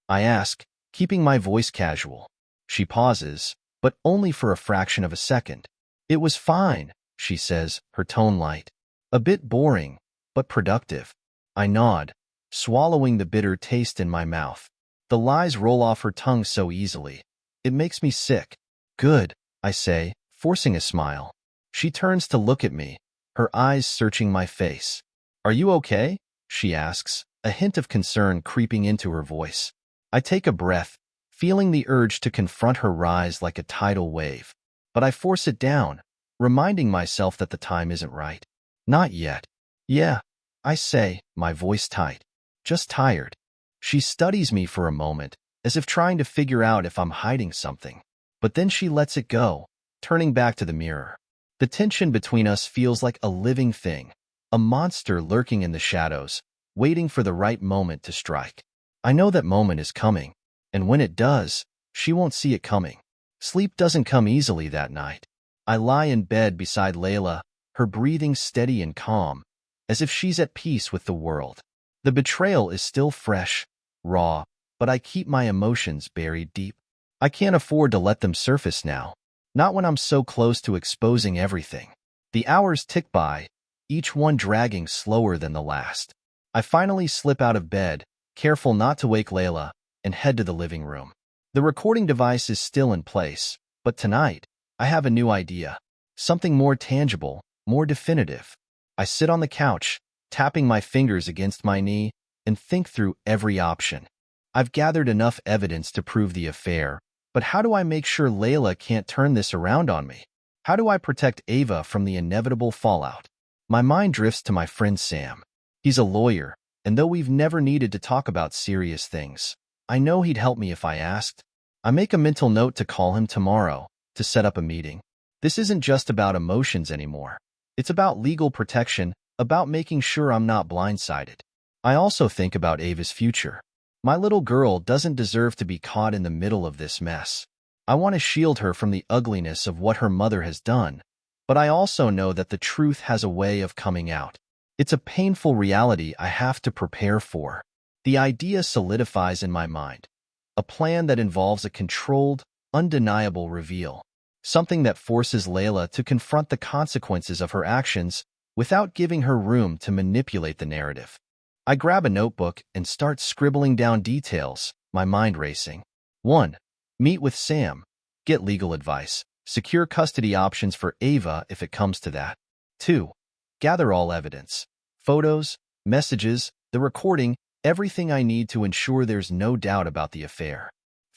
I ask, keeping my voice casual. She pauses, but only for a fraction of a second. "It was fine," she says, her tone light. "A bit boring, but productive." I nod, swallowing the bitter taste in my mouth. The lies roll off her tongue so easily. It makes me sick. "Good," I say, forcing a smile. She turns to look at me, her eyes searching my face. "Are you okay?" she asks, a hint of concern creeping into her voice. I take a breath, feeling the urge to confront her rise like a tidal wave. But I force it down, reminding myself that the time isn't right. "Not yet." "Yeah," I say, my voice tight. "Just tired." She studies me for a moment, as if trying to figure out if I'm hiding something. But then she lets it go, turning back to the mirror. The tension between us feels like a living thing, a monster lurking in the shadows, waiting for the right moment to strike. I know that moment is coming, and when it does, she won't see it coming. Sleep doesn't come easily that night. I lie in bed beside Layla, her breathing steady and calm, as if she's at peace with the world. The betrayal is still fresh, raw, but I keep my emotions buried deep. I can't afford to let them surface now, not when I'm so close to exposing everything. The hours tick by, each one dragging slower than the last. I finally slip out of bed, careful not to wake Layla, and head to the living room. The recording device is still in place, but tonight, I have a new idea. Something more tangible, more definitive. I sit on the couch, tapping my fingers against my knee, and think through every option. I've gathered enough evidence to prove the affair, but how do I make sure Layla can't turn this around on me? How do I protect Ava from the inevitable fallout? My mind drifts to my friend Sam. He's a lawyer, and though we've never needed to talk about serious things, I know he'd help me if I asked. I make a mental note to call him tomorrow, to set up a meeting. This isn't just about emotions anymore. It's about legal protection, about making sure I'm not blindsided. I also think about Ava's future. My little girl doesn't deserve to be caught in the middle of this mess. I want to shield her from the ugliness of what her mother has done, but I also know that the truth has a way of coming out. It's a painful reality I have to prepare for. The idea solidifies in my mind. A plan that involves a controlled, undeniable reveal. Something that forces Layla to confront the consequences of her actions without giving her room to manipulate the narrative. I grab a notebook and start scribbling down details, my mind racing. 1. Meet with Sam. Get legal advice. Secure custody options for Ava if it comes to that. 2. Gather all evidence. Photos, messages, the recording, everything I need to ensure there's no doubt about the affair.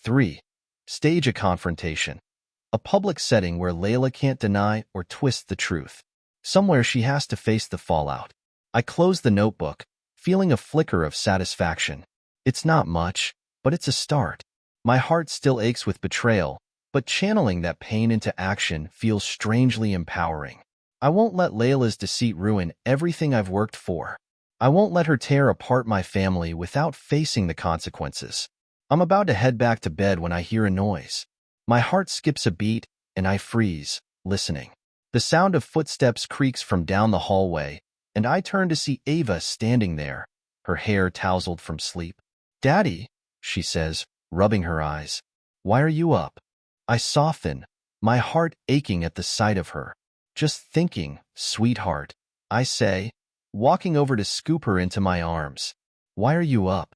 3. Stage a confrontation. A public setting where Layla can't deny or twist the truth. Somewhere she has to face the fallout. I close the notebook, feeling a flicker of satisfaction. It's not much, but it's a start. My heart still aches with betrayal, but channeling that pain into action feels strangely empowering. I won't let Layla's deceit ruin everything I've worked for. I won't let her tear apart my family without facing the consequences. I'm about to head back to bed when I hear a noise. My heart skips a beat, and I freeze, listening. The sound of footsteps creaks from down the hallway, and I turn to see Ava standing there, her hair tousled from sleep. "Daddy," she says, rubbing her eyes. "Why are you up?" I soften, my heart aching at the sight of her. "Just thinking, sweetheart," I say, walking over to scoop her into my arms. "Why are you up?"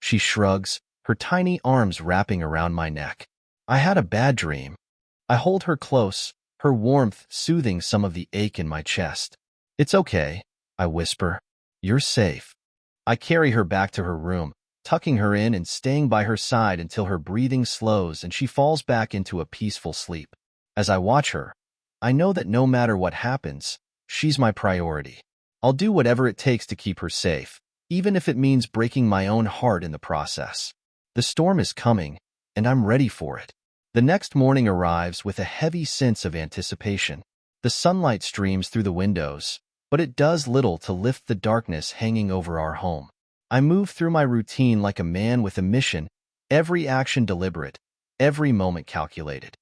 She shrugs, her tiny arms wrapping around my neck. "I had a bad dream." I hold her close, her warmth soothing some of the ache in my chest. "It's okay," I whisper. "You're safe." I carry her back to her room, tucking her in and staying by her side until her breathing slows and she falls back into a peaceful sleep. As I watch her, I know that no matter what happens, she's my priority. I'll do whatever it takes to keep her safe, even if it means breaking my own heart in the process. The storm is coming, and I'm ready for it. The next morning arrives with a heavy sense of anticipation. The sunlight streams through the windows, but it does little to lift the darkness hanging over our home. I move through my routine like a man with a mission, every action deliberate, every moment calculated.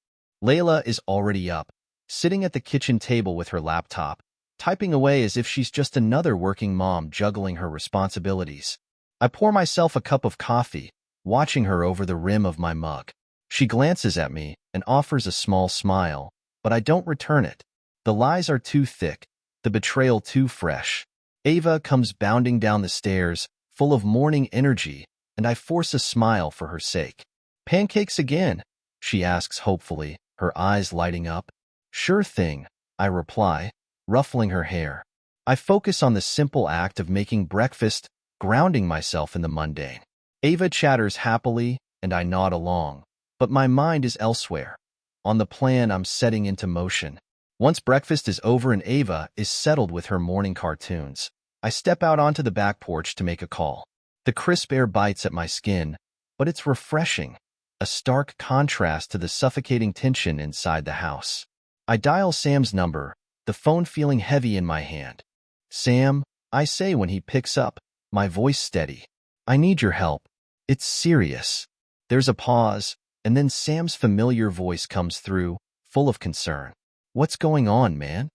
Layla is already up, sitting at the kitchen table with her laptop, typing away as if she's just another working mom juggling her responsibilities. I pour myself a cup of coffee, watching her over the rim of my mug. She glances at me and offers a small smile, but I don't return it. The lies are too thick, the betrayal too fresh. Ava comes bounding down the stairs, full of morning energy, and I force a smile for her sake. "Pancakes again?" she asks hopefully, her eyes lighting up. "Sure thing," I reply, ruffling her hair. I focus on the simple act of making breakfast, grounding myself in the mundane. Ava chatters happily, and I nod along, but my mind is elsewhere, on the plan I'm setting into motion. Once breakfast is over and Ava is settled with her morning cartoons, I step out onto the back porch to make a call. The crisp air bites at my skin, but it's refreshing, a stark contrast to the suffocating tension inside the house. I dial Sam's number, the phone feeling heavy in my hand. "Sam," I say when he picks up, my voice steady. "I need your help. It's serious." There's a pause, and then Sam's familiar voice comes through, full of concern. "What's going on, man?"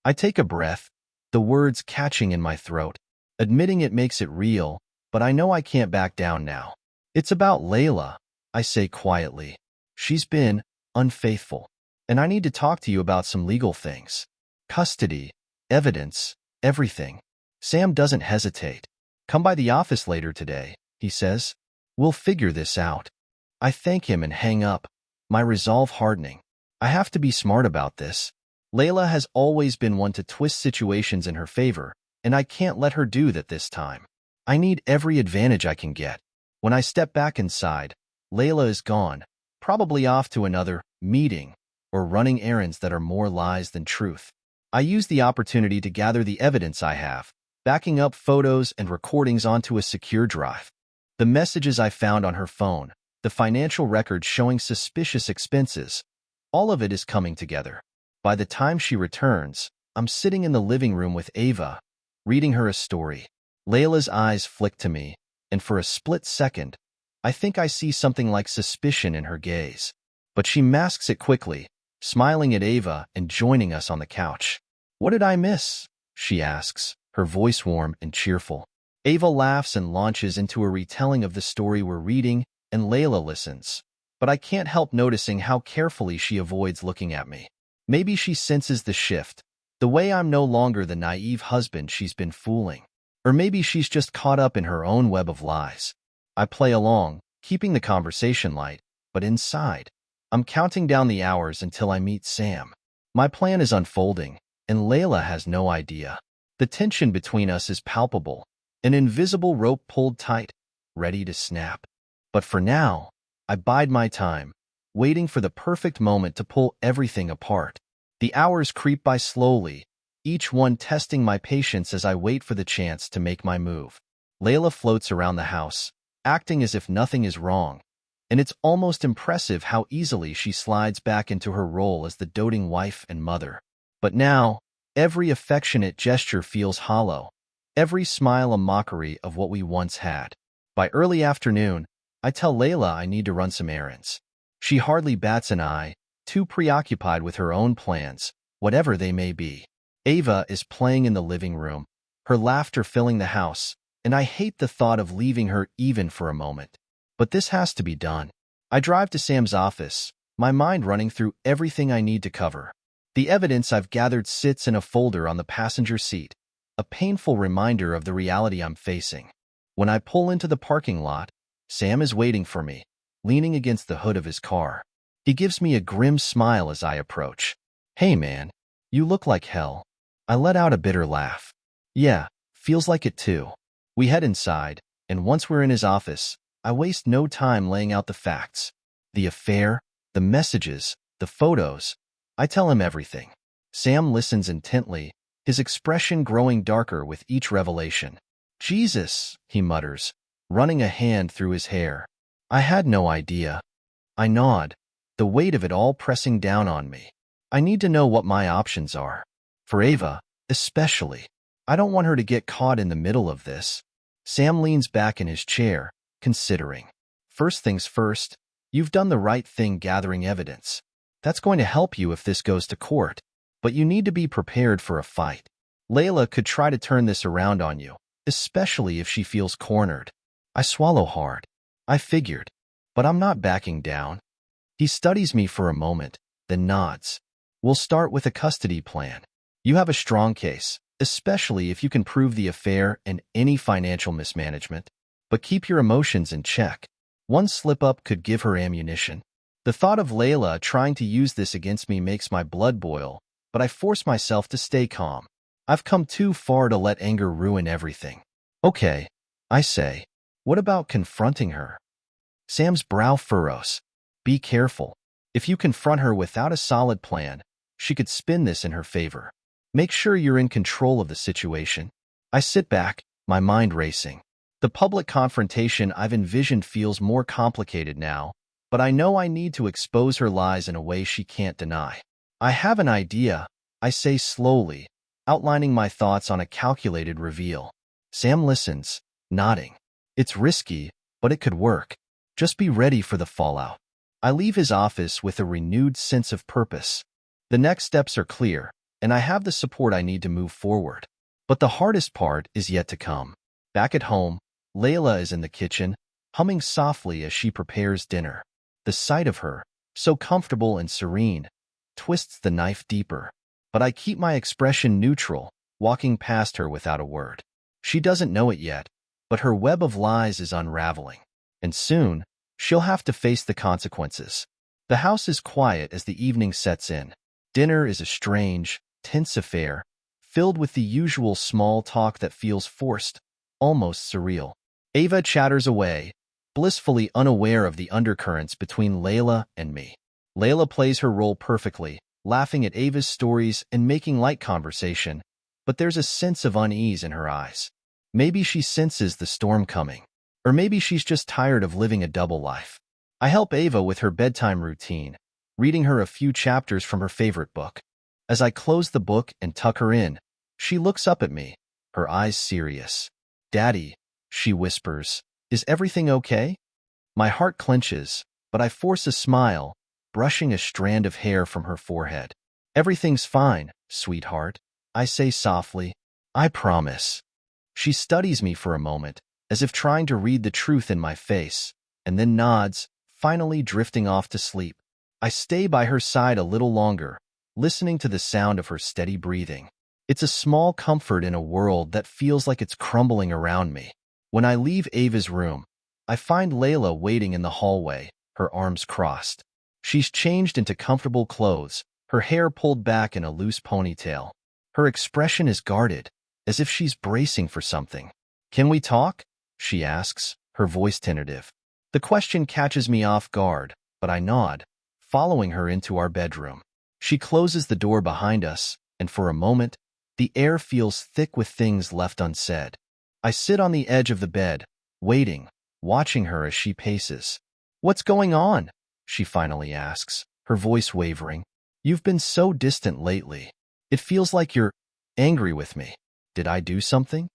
I take a breath, the words catching in my throat. Admitting it makes it real, but I know I can't back down now. "It's about Layla," I say quietly. "She's been unfaithful, and I need to talk to you about some legal things. Custody, evidence, everything." Sam doesn't hesitate. "Come by the office later today," he says. "We'll figure this out." I thank him and hang up, my resolve hardening. I have to be smart about this. Layla has always been one to twist situations in her favor, and I can't let her do that this time. I need every advantage I can get. When I step back inside, Layla is gone, probably off to another meeting or running errands that are more lies than truth. I use the opportunity to gather the evidence I have, backing up photos and recordings onto a secure drive. The messages I found on her phone, the financial records showing suspicious expenses, all of it is coming together. By the time she returns, I'm sitting in the living room with Ava, reading her a story. Layla's eyes flick to me, and for a split second, I think I see something like suspicion in her gaze. But she masks it quickly, smiling at Ava and joining us on the couch. "What did I miss?" she asks, her voice warm and cheerful. Ava laughs and launches into a retelling of the story we're reading, and Layla listens. But I can't help noticing how carefully she avoids looking at me. Maybe she senses the shift, the way I'm no longer the naive husband she's been fooling. Or maybe she's just caught up in her own web of lies. I play along, keeping the conversation light, but inside, I'm counting down the hours until I meet Sam. My plan is unfolding, and Layla has no idea. The tension between us is palpable, an invisible rope pulled tight, ready to snap. But for now, I bide my time, waiting for the perfect moment to pull everything apart. The hours creep by slowly, each one testing my patience as I wait for the chance to make my move. Layla floats around the house, acting as if nothing is wrong, and it's almost impressive how easily she slides back into her role as the doting wife and mother. But now, every affectionate gesture feels hollow, every smile a mockery of what we once had. By early afternoon, I tell Layla I need to run some errands. She hardly bats an eye, too preoccupied with her own plans, whatever they may be. Ava is playing in the living room, her laughter filling the house, and I hate the thought of leaving her even for a moment. But this has to be done. I drive to Sam's office, my mind running through everything I need to cover. The evidence I've gathered sits in a folder on the passenger seat, a painful reminder of the reality I'm facing. When I pull into the parking lot, Sam is waiting for me, leaning against the hood of his car. He gives me a grim smile as I approach. "Hey man, you look like hell." I let out a bitter laugh. "Yeah, feels like it too." We head inside, and once we're in his office, I waste no time laying out the facts. The affair, the messages, the photos, I tell him everything. Sam listens intently, his expression growing darker with each revelation. Jesus, he mutters, running a hand through his hair. I had no idea. I nod, the weight of it all pressing down on me. I need to know what my options are. For Ava, especially. I don't want her to get caught in the middle of this. Sam leans back in his chair, considering. First things first, you've done the right thing gathering evidence. That's going to help you if this goes to court, but you need to be prepared for a fight. Layla could try to turn this around on you, especially if she feels cornered. I swallow hard. I figured, but I'm not backing down. He studies me for a moment, then nods. We'll start with a custody plan. You have a strong case, especially if you can prove the affair and any financial mismanagement. But keep your emotions in check. One slip-up could give her ammunition. The thought of Layla trying to use this against me makes my blood boil, but I force myself to stay calm. I've come too far to let anger ruin everything. Okay, I say. What about confronting her? Sam's brow furrows. Be careful. If you confront her without a solid plan, she could spin this in her favor. Make sure you're in control of the situation. I sit back, my mind racing. The public confrontation I've envisioned feels more complicated now, but I know I need to expose her lies in a way she can't deny. I have an idea, I say slowly, outlining my thoughts on a calculated reveal. Sam listens, nodding. It's risky, but it could work. Just be ready for the fallout. I leave his office with a renewed sense of purpose. The next steps are clear, and I have the support I need to move forward. But the hardest part is yet to come. Back at home, Layla is in the kitchen, humming softly as she prepares dinner. The sight of her, so comfortable and serene, twists the knife deeper. But I keep my expression neutral, walking past her without a word. She doesn't know it yet, but her web of lies is unraveling. And soon, she'll have to face the consequences. The house is quiet as the evening sets in. Dinner is a strange, tense affair, filled with the usual small talk that feels forced, almost surreal. Ava chatters away, blissfully unaware of the undercurrents between Layla and me. Layla plays her role perfectly, laughing at Ava's stories and making light conversation, but there's a sense of unease in her eyes. Maybe she senses the storm coming, or maybe she's just tired of living a double life. I help Ava with her bedtime routine, reading her a few chapters from her favorite book. As I close the book and tuck her in, she looks up at me, her eyes serious. "Daddy," she whispers, "is everything okay?" My heart clenches, but I force a smile, brushing a strand of hair from her forehead. "Everything's fine, sweetheart," I say softly. "I promise." She studies me for a moment, as if trying to read the truth in my face, and then nods, finally drifting off to sleep. I stay by her side a little longer, listening to the sound of her steady breathing. It's a small comfort in a world that feels like it's crumbling around me. When I leave Ava's room, I find Layla waiting in the hallway, her arms crossed. She's changed into comfortable clothes, her hair pulled back in a loose ponytail. Her expression is guarded, as if she's bracing for something. "Can we talk?" she asks, her voice tentative. The question catches me off guard, but I nod, following her into our bedroom. She closes the door behind us, and for a moment, the air feels thick with things left unsaid. I sit on the edge of the bed, waiting, watching her as she paces. "What's going on?" she finally asks, her voice wavering. "You've been so distant lately. It feels like you're angry with me. Did I do something?"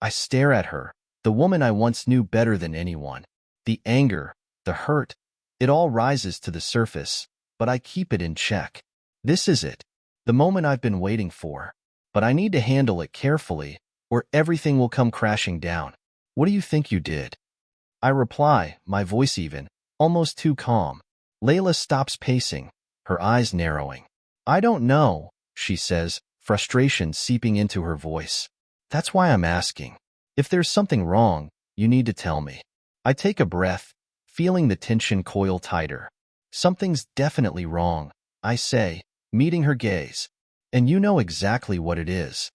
I stare at her, the woman I once knew better than anyone. The anger, the hurt, it all rises to the surface, but I keep it in check. This is it, the moment I've been waiting for. But I need to handle it carefully, or everything will come crashing down. "What do you think you did?" I reply, my voice even, almost too calm. Layla stops pacing, her eyes narrowing. "I don't know," she says, frustration seeping into her voice. "That's why I'm asking. If there's something wrong, you need to tell me." I take a breath, feeling the tension coil tighter. "Something's definitely wrong," I say, meeting her gaze. "And you know exactly what it is."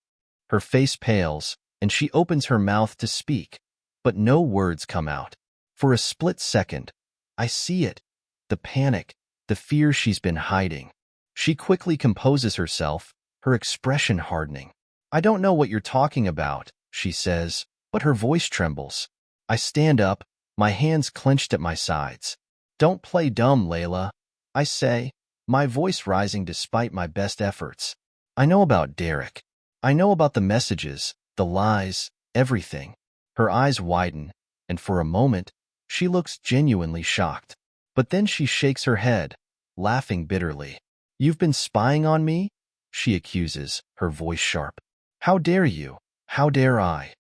Her face pales, and she opens her mouth to speak, but no words come out. For a split second, I see it, the panic, the fear she's been hiding. She quickly composes herself, her expression hardening. I don't know what you're talking about, she says, but her voice trembles. I stand up, my hands clenched at my sides. Don't play dumb, Layla, I say, my voice rising despite my best efforts. I know about Derek. I know about the messages, the lies, everything. Her eyes widen, and for a moment, she looks genuinely shocked. But then she shakes her head, laughing bitterly. You've been spying on me? She accuses, her voice sharp. How dare you? How dare I?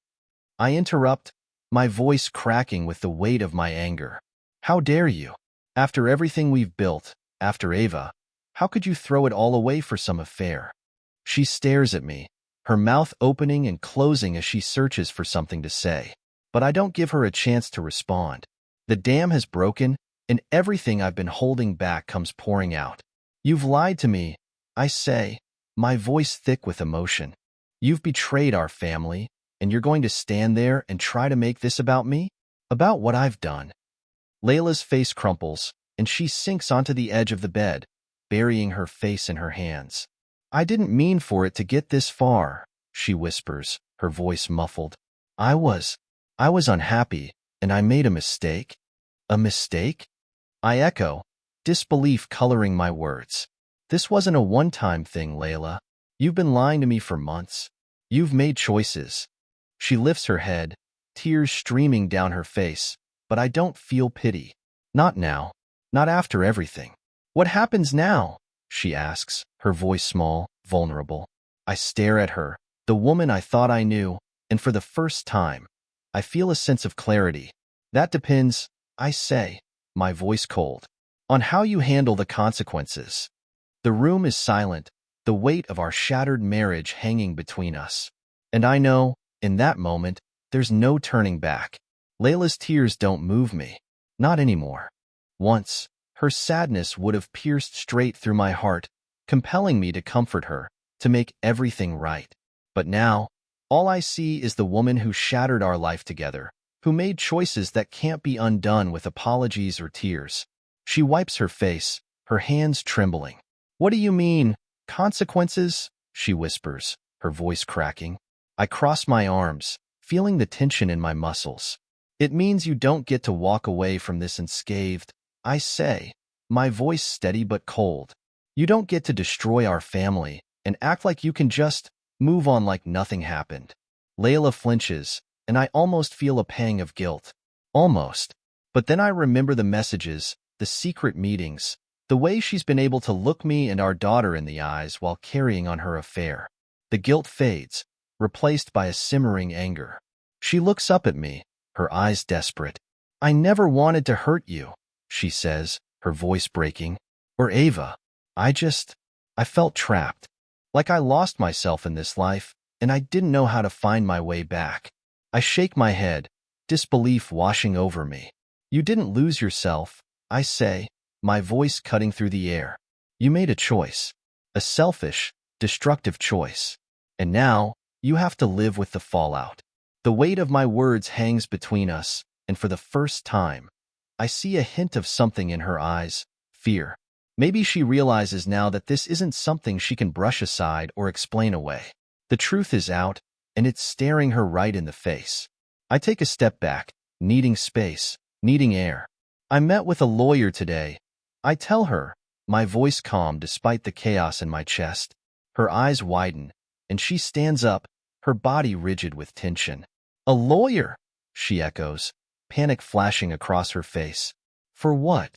I interrupt, my voice cracking with the weight of my anger. How dare you? After everything we've built, after Ava, how could you throw it all away for some affair? She stares at me, her mouth opening and closing as she searches for something to say. But I don't give her a chance to respond. The dam has broken, and everything I've been holding back comes pouring out. You've lied to me, I say, my voice thick with emotion. You've betrayed our family, and you're going to stand there and try to make this about me? About what I've done. Layla's face crumples, and she sinks onto the edge of the bed, burying her face in her hands. I didn't mean for it to get this far, she whispers, her voice muffled. I was unhappy, and I made a mistake. A mistake? I echo, disbelief coloring my words. This wasn't a one-time thing, Layla. You've been lying to me for months. You've made choices. She lifts her head, tears streaming down her face, but I don't feel pity. Not now. Not after everything. What happens now? She asks, her voice small, vulnerable. I stare at her, the woman I thought I knew, and for the first time, I feel a sense of clarity. That depends, I say, my voice cold, on how you handle the consequences. The room is silent, the weight of our shattered marriage hanging between us. And I know, in that moment, there's no turning back. Layla's tears don't move me. Not anymore. Once, her sadness would have pierced straight through my heart, compelling me to comfort her, to make everything right. But now, all I see is the woman who shattered our life together, who made choices that can't be undone with apologies or tears. She wipes her face, her hands trembling. What do you mean, consequences? She whispers, her voice cracking. I cross my arms, feeling the tension in my muscles. It means you don't get to walk away from this unscathed, I say, my voice steady but cold. You don't get to destroy our family and act like you can just move on like nothing happened. Layla flinches, and I almost feel a pang of guilt. Almost. But then I remember the messages, the secret meetings, the way she's been able to look me and our daughter in the eyes while carrying on her affair. The guilt fades, replaced by a simmering anger. She looks up at me, her eyes desperate. I never wanted to hurt you, she says, her voice breaking. Or Ava. I felt trapped. Like I lost myself in this life, and I didn't know how to find my way back. I shake my head, disbelief washing over me. You didn't lose yourself, I say, my voice cutting through the air. You made a choice. A selfish, destructive choice. And now, you have to live with the fallout. The weight of my words hangs between us, and for the first time, I see a hint of something in her eyes, fear. Maybe she realizes now that this isn't something she can brush aside or explain away. The truth is out, and it's staring her right in the face. I take a step back, needing space, needing air. I met with a lawyer today. I tell her, my voice calm despite the chaos in my chest. Her eyes widen, and she stands up, her body rigid with tension. A lawyer, she echoes, panic flashing across her face. For what?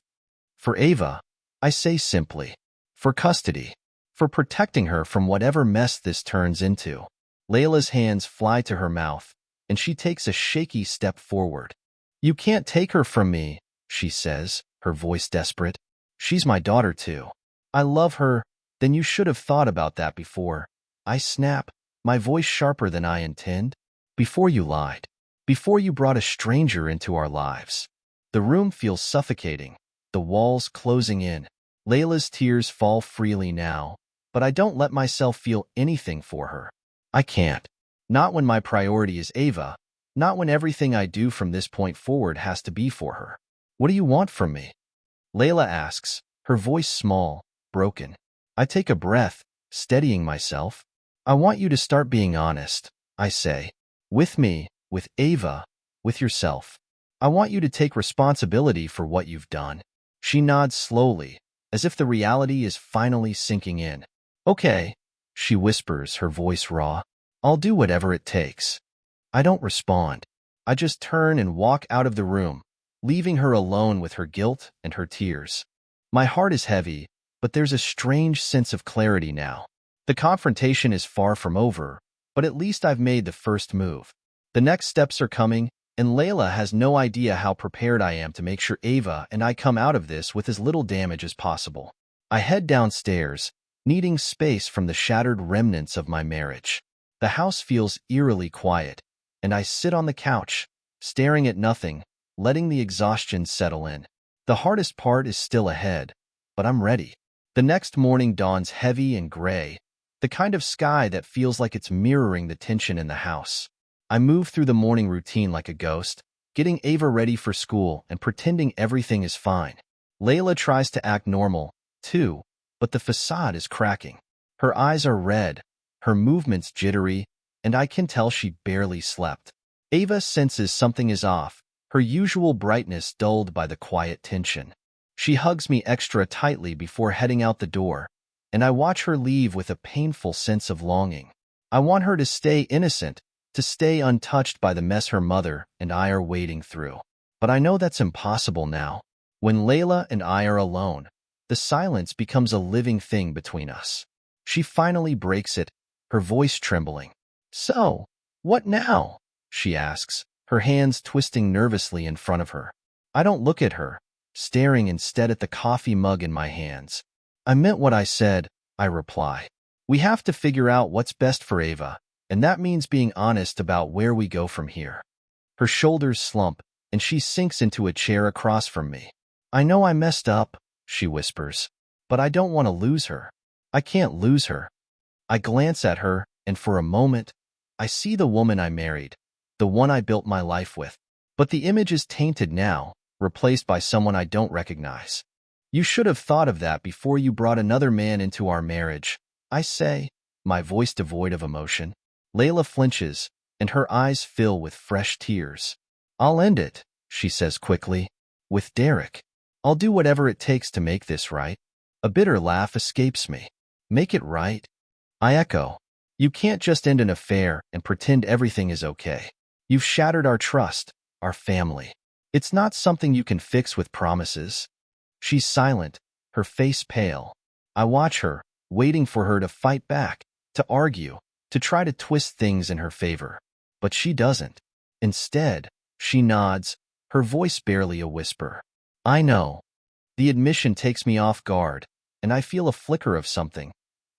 For Ava, I say simply. For custody. For protecting her from whatever mess this turns into. Layla's hands fly to her mouth, and she takes a shaky step forward. You can't take her from me, she says, her voice desperate. She's my daughter too. I love her. Then you should have thought about that before. I snap, my voice sharper than I intend. Before you lied. Before you brought a stranger into our lives. The room feels suffocating, the walls closing in. Layla's tears fall freely now, but I don't let myself feel anything for her. I can't. Not when my priority is Ava, not when everything I do from this point forward has to be for her. What do you want from me? Layla asks, her voice small, broken. I take a breath, steadying myself. I want you to start being honest, I say. With me, with Ava, with yourself. I want you to take responsibility for what you've done. She nods slowly, as if the reality is finally sinking in. Okay, she whispers, her voice raw. I'll do whatever it takes. I don't respond. I just turn and walk out of the room, leaving her alone with her guilt and her tears. My heart is heavy, but there's a strange sense of clarity now. The confrontation is far from over, but at least I've made the first move. The next steps are coming, and Layla has no idea how prepared I am to make sure Ava and I come out of this with as little damage as possible. I head downstairs, needing space from the shattered remnants of my marriage. The house feels eerily quiet, and I sit on the couch, staring at nothing, letting the exhaustion settle in. The hardest part is still ahead, but I'm ready. The next morning dawns heavy and gray, the kind of sky that feels like it's mirroring the tension in the house. I move through the morning routine like a ghost, getting Ava ready for school and pretending everything is fine. Layla tries to act normal, too, but the facade is cracking. Her eyes are red, her movements jittery, and I can tell she barely slept. Ava senses something is off, her usual brightness dulled by the quiet tension. She hugs me extra tightly before heading out the door, and I watch her leave with a painful sense of longing. I want her to stay innocent, to stay untouched by the mess her mother and I are wading through. But I know that's impossible now. When Layla and I are alone, the silence becomes a living thing between us. She finally breaks it, her voice trembling. So, what now? She asks, her hands twisting nervously in front of her. I don't look at her, staring instead at the coffee mug in my hands. I meant what I said, I reply. We have to figure out what's best for Ava, and that means being honest about where we go from here. Her shoulders slump, and she sinks into a chair across from me. I know I messed up, she whispers, but I don't want to lose her. I can't lose her. I glance at her, and for a moment, I see the woman I married, the one I built my life with. But the image is tainted now, replaced by someone I don't recognize. You should have thought of that before you brought another man into our marriage, I say, my voice devoid of emotion. Layla flinches, and her eyes fill with fresh tears. I'll end it, she says quickly. With Derek. I'll do whatever it takes to make this right. A bitter laugh escapes me. Make it right? I echo. You can't just end an affair and pretend everything is okay. You've shattered our trust, our family. It's not something you can fix with promises. She's silent, her face pale. I watch her, waiting for her to fight back, to argue, to try to twist things in her favor. But she doesn't. Instead, she nods, her voice barely a whisper. I know. The admission takes me off guard, and I feel a flicker of something.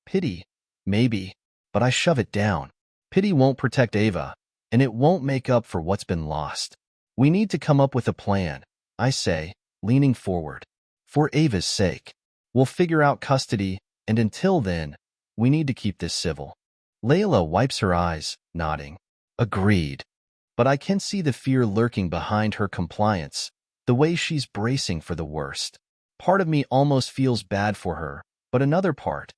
Pity, maybe, but I shove it down. Pity won't protect Ava, and it won't make up for what's been lost. We need to come up with a plan, I say, leaning forward. For Ava's sake. We'll figure out custody, and until then, we need to keep this civil. Layla wipes her eyes, nodding. Agreed. But I can see the fear lurking behind her compliance, the way she's bracing for the worst. Part of me almost feels bad for her, but another part,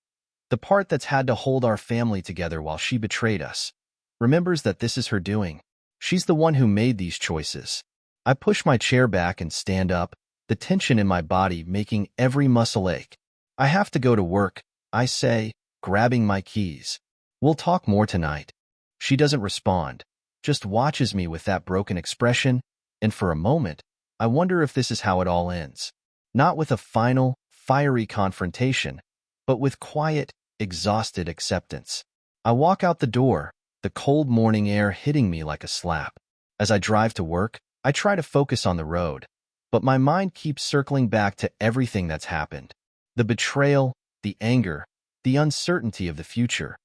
the part that's had to hold our family together while she betrayed us, remembers that this is her doing. She's the one who made these choices. I push my chair back and stand up, the tension in my body making every muscle ache. I have to go to work, I say, grabbing my keys. We'll talk more tonight. She doesn't respond, just watches me with that broken expression, and for a moment, I wonder if this is how it all ends. Not with a final, fiery confrontation, but with quiet, exhausted acceptance. I walk out the door, the cold morning air hitting me like a slap. As I drive to work, I try to focus on the road, but my mind keeps circling back to everything that's happened. The betrayal, the anger, the uncertainty of the future.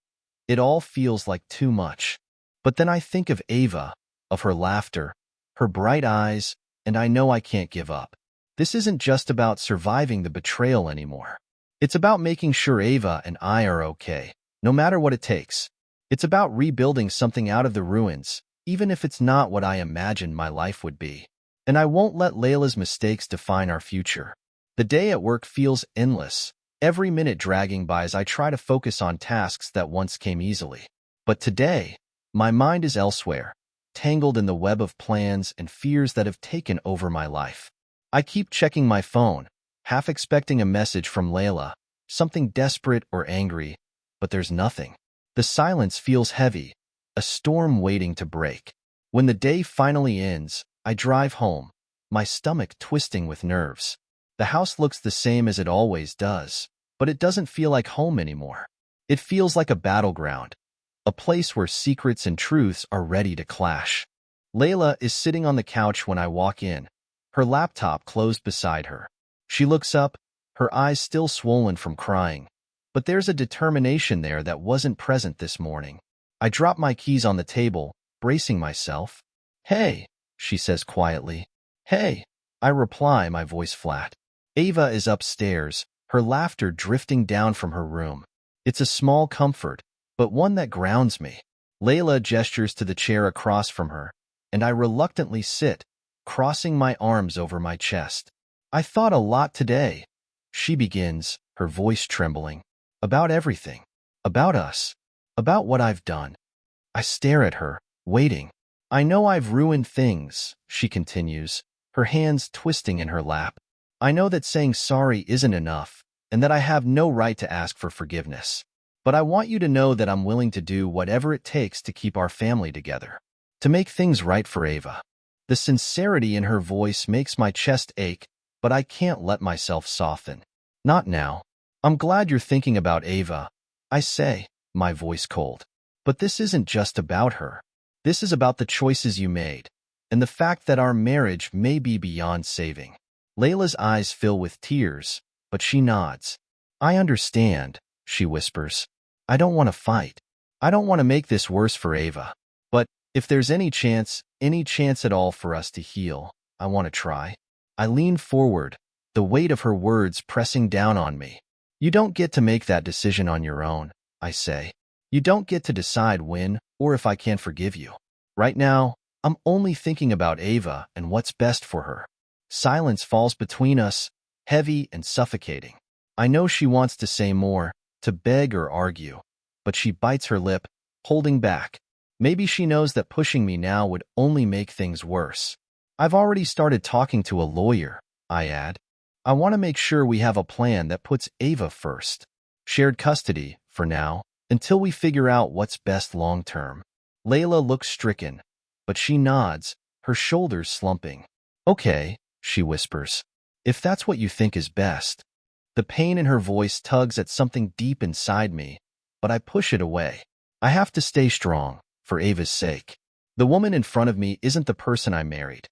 It all feels like too much. But then I think of Ava, of her laughter, her bright eyes, and I know I can't give up. This isn't just about surviving the betrayal anymore. It's about making sure Ava and I are okay, no matter what it takes. It's about rebuilding something out of the ruins, even if it's not what I imagined my life would be. And I won't let Layla's mistakes define our future. The day at work feels endless, every minute dragging by as I try to focus on tasks that once came easily. But today, my mind is elsewhere, tangled in the web of plans and fears that have taken over my life. I keep checking my phone, half expecting a message from Layla, something desperate or angry, but there's nothing. The silence feels heavy, a storm waiting to break. When the day finally ends, I drive home, my stomach twisting with nerves. The house looks the same as it always does, but it doesn't feel like home anymore. It feels like a battleground, a place where secrets and truths are ready to clash. Layla is sitting on the couch when I walk in, her laptop closed beside her. She looks up, her eyes still swollen from crying, but there's a determination there that wasn't present this morning. I drop my keys on the table, bracing myself. "Hey," she says quietly. "Hey," I reply, my voice flat. Ava is upstairs, her laughter drifting down from her room. It's a small comfort, but one that grounds me. Layla gestures to the chair across from her, and I reluctantly sit, crossing my arms over my chest. "I thought a lot today," she begins, her voice trembling. "About everything. About us. About what I've done." I stare at her, waiting. "I know I've ruined things," she continues, her hands twisting in her lap. "I know that saying sorry isn't enough, and that I have no right to ask for forgiveness. But I want you to know that I'm willing to do whatever it takes to keep our family together, to make things right for Ava." The sincerity in her voice makes my chest ache, but I can't let myself soften. "Not now. I'm glad you're thinking about Ava," I say, my voice cold. "But this isn't just about her. This is about the choices you made, and the fact that our marriage may be beyond saving." Layla's eyes fill with tears, but she nods. "I understand," she whispers. "I don't want to fight. I don't want to make this worse for Ava. But if there's any chance at all for us to heal, I want to try." I lean forward, the weight of her words pressing down on me. "You don't get to make that decision on your own," I say. "You don't get to decide when or if I can forgive you. Right now, I'm only thinking about Ava and what's best for her." Silence falls between us, heavy and suffocating. I know she wants to say more, to beg or argue, but she bites her lip, holding back. Maybe she knows that pushing me now would only make things worse. "I've already started talking to a lawyer," I add. "I want to make sure we have a plan that puts Ava first. Shared custody, for now, until we figure out what's best long-term." Layla looks stricken, but she nods, her shoulders slumping. "Okay," she whispers. "If that's what you think is best." The pain in her voice tugs at something deep inside me, but I push it away. I have to stay strong, for Ava's sake. The woman in front of me isn't the person I married.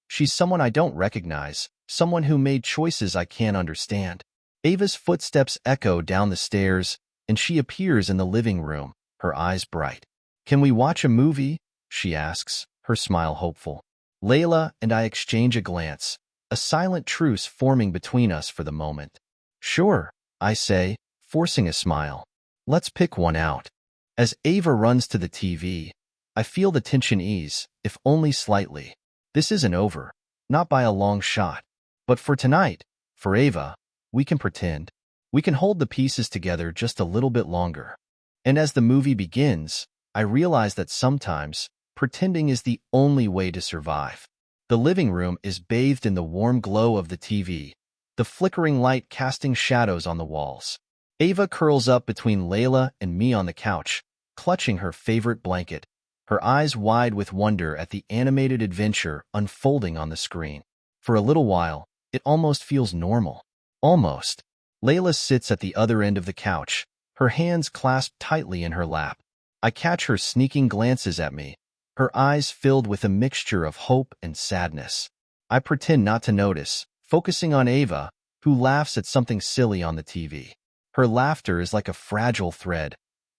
She's someone I don't recognize, someone who made choices I can't understand. Ava's footsteps echo down the stairs, and she appears in the living room, her eyes bright. "Can we watch a movie?" she asks, her smile hopeful. Layla and I exchange a glance, a silent truce forming between us for the moment. "Sure," I say, forcing a smile. "Let's pick one out." As Ava runs to the TV, I feel the tension ease, if only slightly. This isn't over, not by a long shot. But for tonight, for Ava, we can pretend. We can hold the pieces together just a little bit longer. And as the movie begins, I realize that sometimes, pretending is the only way to survive. The living room is bathed in the warm glow of the TV, the flickering light casting shadows on the walls. Ava curls up between Layla and me on the couch, clutching her favorite blanket, her eyes wide with wonder at the animated adventure unfolding on the screen. For a little while, it almost feels normal. Almost. Layla sits at the other end of the couch, her hands clasped tightly in her lap. I catch her sneaking glances at me, her eyes filled with a mixture of hope and sadness. I pretend not to notice, focusing on Ava, who laughs at something silly on the TV. Her laughter is like a fragile thread,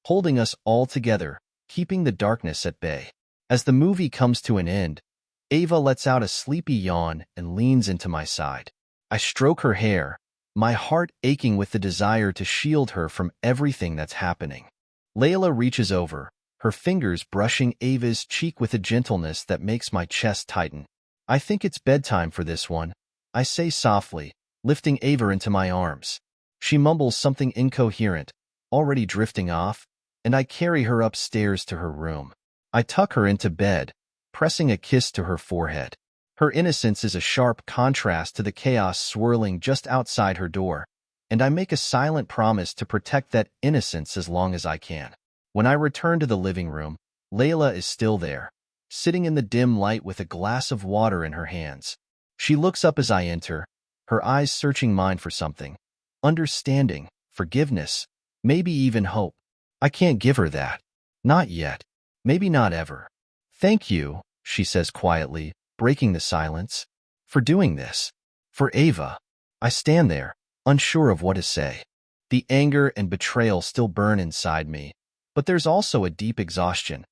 holding us all together, keeping the darkness at bay. As the movie comes to an end, Ava lets out a sleepy yawn and leans into my side. I stroke her hair, my heart aching with the desire to shield her from everything that's happening. Layla reaches over, her fingers brushing Ava's cheek with a gentleness that makes my chest tighten. "I think it's bedtime for this one," I say softly, lifting Ava into my arms. She mumbles something incoherent, already drifting off, and I carry her upstairs to her room. I tuck her into bed, pressing a kiss to her forehead. Her innocence is a sharp contrast to the chaos swirling just outside her door, and I make a silent promise to protect that innocence as long as I can. When I return to the living room, Layla is still there, sitting in the dim light with a glass of water in her hands. She looks up as I enter, her eyes searching mine for something. Understanding, forgiveness, maybe even hope. I can't give her that. Not yet. Maybe not ever. Thank you, she says quietly, breaking the silence. For doing this. For Ava. I stand there, unsure of what to say. The anger and betrayal still burn inside me, but there's also a deep exhaustion,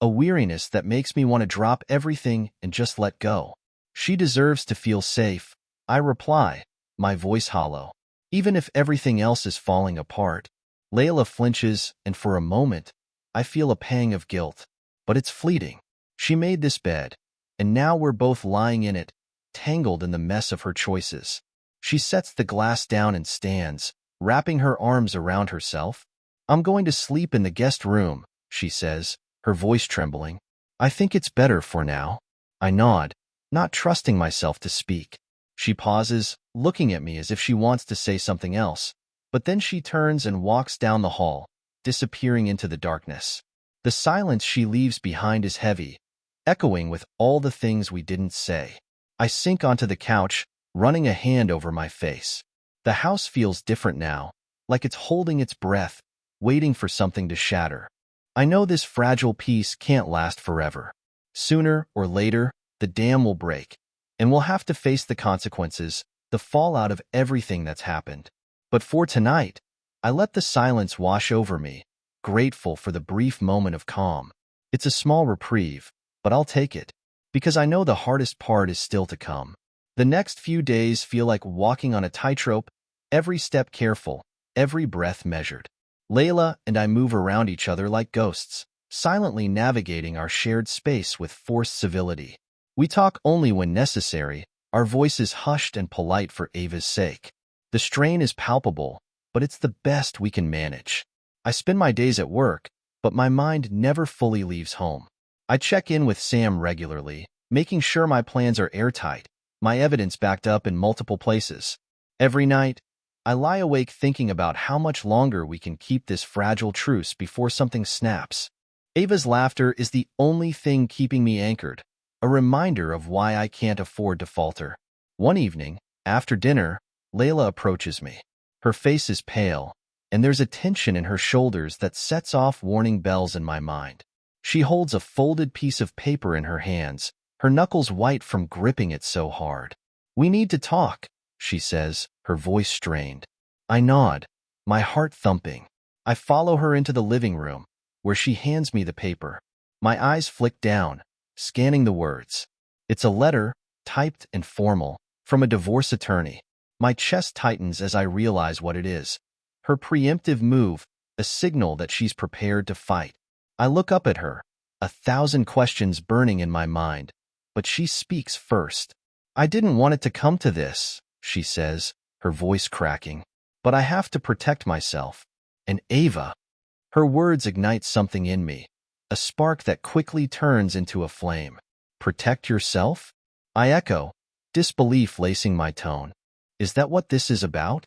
a weariness that makes me want to drop everything and just let go. She deserves to feel safe, I reply, my voice hollow. Even if everything else is falling apart. Layla flinches, and for a moment, I feel a pang of guilt. But it's fleeting. She made this bed, and now we're both lying in it, tangled in the mess of her choices. She sets the glass down and stands, wrapping her arms around herself. I'm going to sleep in the guest room, she says, her voice trembling. I think it's better for now. I nod, not trusting myself to speak. She pauses, looking at me as if she wants to say something else, but then she turns and walks down the hall, disappearing into the darkness. The silence she leaves behind is heavy, echoing with all the things we didn't say. I sink onto the couch, running a hand over my face. The house feels different now, like it's holding its breath, waiting for something to shatter. I know this fragile piece can't last forever. Sooner or later, the dam will break, and we'll have to face the consequences, the fallout of everything that's happened. But for tonight, I let the silence wash over me, grateful for the brief moment of calm. It's a small reprieve, but I'll take it, because I know the hardest part is still to come. The next few days feel like walking on a tightrope, every step careful, every breath measured. Layla and I move around each other like ghosts, silently navigating our shared space with forced civility. We talk only when necessary, our voices hushed and polite for Ava's sake. The strain is palpable, but it's the best we can manage. I spend my days at work, but my mind never fully leaves home. I check in with Sam regularly, making sure my plans are airtight, my evidence backed up in multiple places. Every night, I lie awake thinking about how much longer we can keep this fragile truce before something snaps. Ava's laughter is the only thing keeping me anchored, a reminder of why I can't afford to falter. One evening, after dinner, Layla approaches me. Her face is pale, and there's a tension in her shoulders that sets off warning bells in my mind. She holds a folded piece of paper in her hands, her knuckles white from gripping it so hard. "We need to talk," she says, her voice strained. I nod, my heart thumping. I follow her into the living room, where she hands me the paper. My eyes flick down, scanning the words. It's a letter, typed and formal, from a divorce attorney. My chest tightens as I realize what it is. Her preemptive move, a signal that she's prepared to fight. I look up at her, 1,000 questions burning in my mind, but she speaks first. "I didn't want it to come to this," she says, her voice cracking, "but I have to protect myself. And Ava." Her words ignite something in me, a spark that quickly turns into a flame. "Protect yourself?" I echo, disbelief lacing my tone. "Is that what this is about?"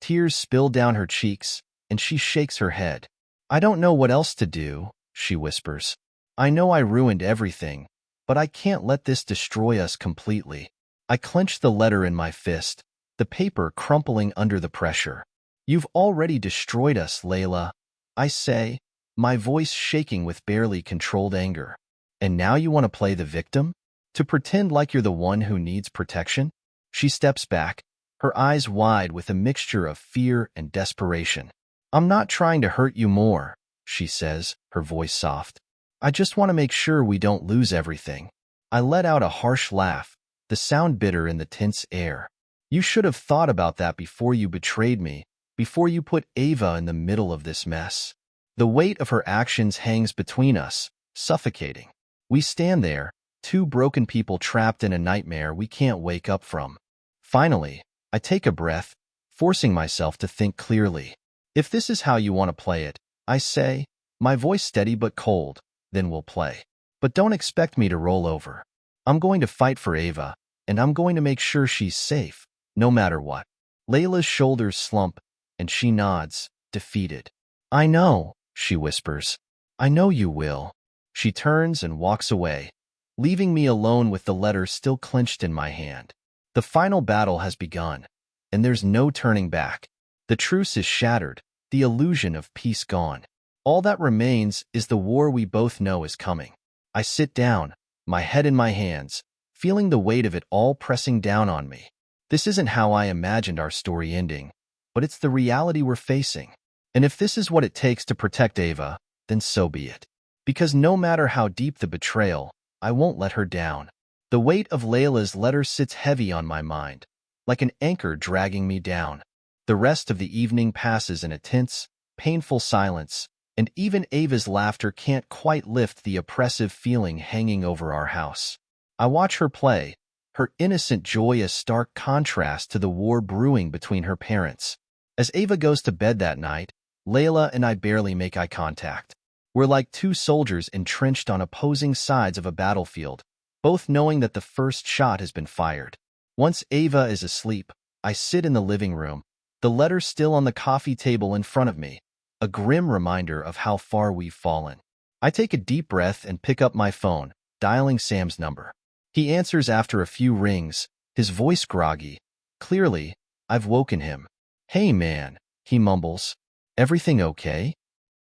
Tears spill down her cheeks, and she shakes her head. "I don't know what else to do," she whispers. "I know I ruined everything, but I can't let this destroy us completely." I clench the letter in my fist, the paper crumpling under the pressure. "You've already destroyed us, Layla," I say, my voice shaking with barely controlled anger. "And now you want to play the victim? To pretend like you're the one who needs protection?" She steps back, her eyes wide with a mixture of fear and desperation. "I'm not trying to hurt you more," she says, her voice soft. "I just want to make sure we don't lose everything." I let out a harsh laugh, the sound bitter in the tense air. "You should have thought about that before you betrayed me, before you put Ava in the middle of this mess." The weight of her actions hangs between us, suffocating. We stand there, two broken people trapped in a nightmare we can't wake up from. Finally, I take a breath, forcing myself to think clearly. If this is how you want to play it, I say, my voice steady but cold, then we'll play. But don't expect me to roll over. I'm going to fight for Ava, and I'm going to make sure she's safe, no matter what. Layla's shoulders slump, and she nods, defeated. I know, she whispers. I know you will. She turns and walks away, leaving me alone with the letter still clenched in my hand. The final battle has begun, and there's no turning back. The truce is shattered, the illusion of peace gone. All that remains is the war we both know is coming. I sit down, my head in my hands, feeling the weight of it all pressing down on me. This isn't how I imagined our story ending, but it's the reality we're facing. And if this is what it takes to protect Ava, then so be it. Because no matter how deep the betrayal, I won't let her down. The weight of Layla's letter sits heavy on my mind, like an anchor dragging me down. The rest of the evening passes in a tense, painful silence, and even Ava's laughter can't quite lift the oppressive feeling hanging over our house. I watch her play, her innocent joy a stark contrast to the war brewing between her parents. As Ava goes to bed that night, Layla and I barely make eye contact. We're like two soldiers entrenched on opposing sides of a battlefield, both knowing that the first shot has been fired. Once Ava is asleep, I sit in the living room, the letter still on the coffee table in front of me, a grim reminder of how far we've fallen. I take a deep breath and pick up my phone, dialing Sam's number. He answers after a few rings, his voice groggy. Clearly, I've woken him. Hey man, he mumbles. Everything okay?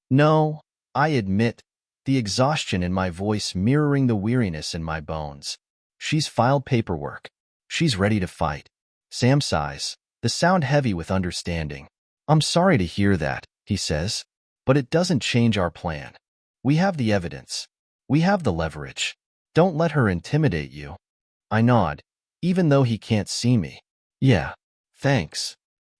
No, I admit, the exhaustion in my voice mirroring the weariness in my bones. She's filed paperwork. She's ready to fight. Sam sighs, the sound heavy with understanding. I'm sorry to hear that, he says, but it doesn't change our plan. We have the evidence. We have the leverage. Don't let her intimidate you. I nod, even though he can't see me. Yeah, thanks.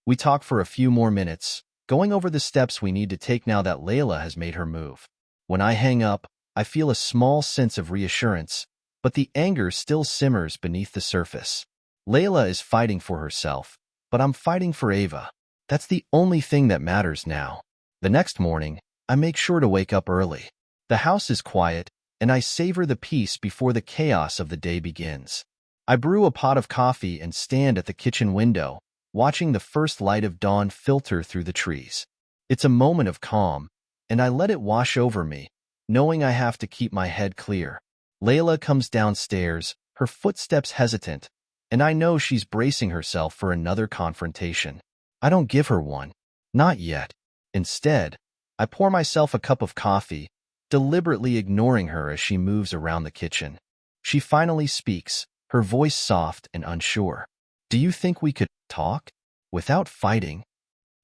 We talk for a few more minutes, going over the steps we need to take now that Layla has made her move. When I hang up, I feel a small sense of reassurance, but the anger still simmers beneath the surface. Layla is fighting for herself, but I'm fighting for Ava. That's the only thing that matters now. The next morning, I make sure to wake up early. The house is quiet, and I savor the peace before the chaos of the day begins. I brew a pot of coffee and stand at the kitchen window, watching the first light of dawn filter through the trees. It's a moment of calm, and I let it wash over me, knowing I have to keep my head clear. Layla comes downstairs, her footsteps hesitant, and I know she's bracing herself for another confrontation. I don't give her one. Not yet. Instead, I pour myself a cup of coffee, deliberately ignoring her as she moves around the kitchen. She finally speaks, her voice soft and unsure. Do you think we could talk? Without fighting?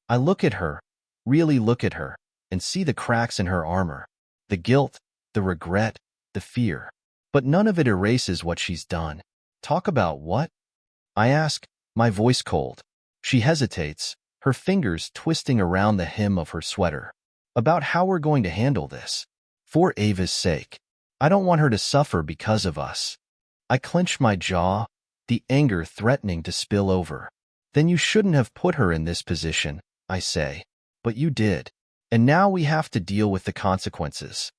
I look at her, really look at her, and see the cracks in her armor. The guilt, the regret, the fear. But none of it erases what she's done. Talk about what? I ask, my voice cold. She hesitates, her fingers twisting around the hem of her sweater. About how we're going to handle this. For Ava's sake. I don't want her to suffer because of us. I clench my jaw, the anger threatening to spill over. Then you shouldn't have put her in this position, I say. But you did. And now we have to deal with the consequences.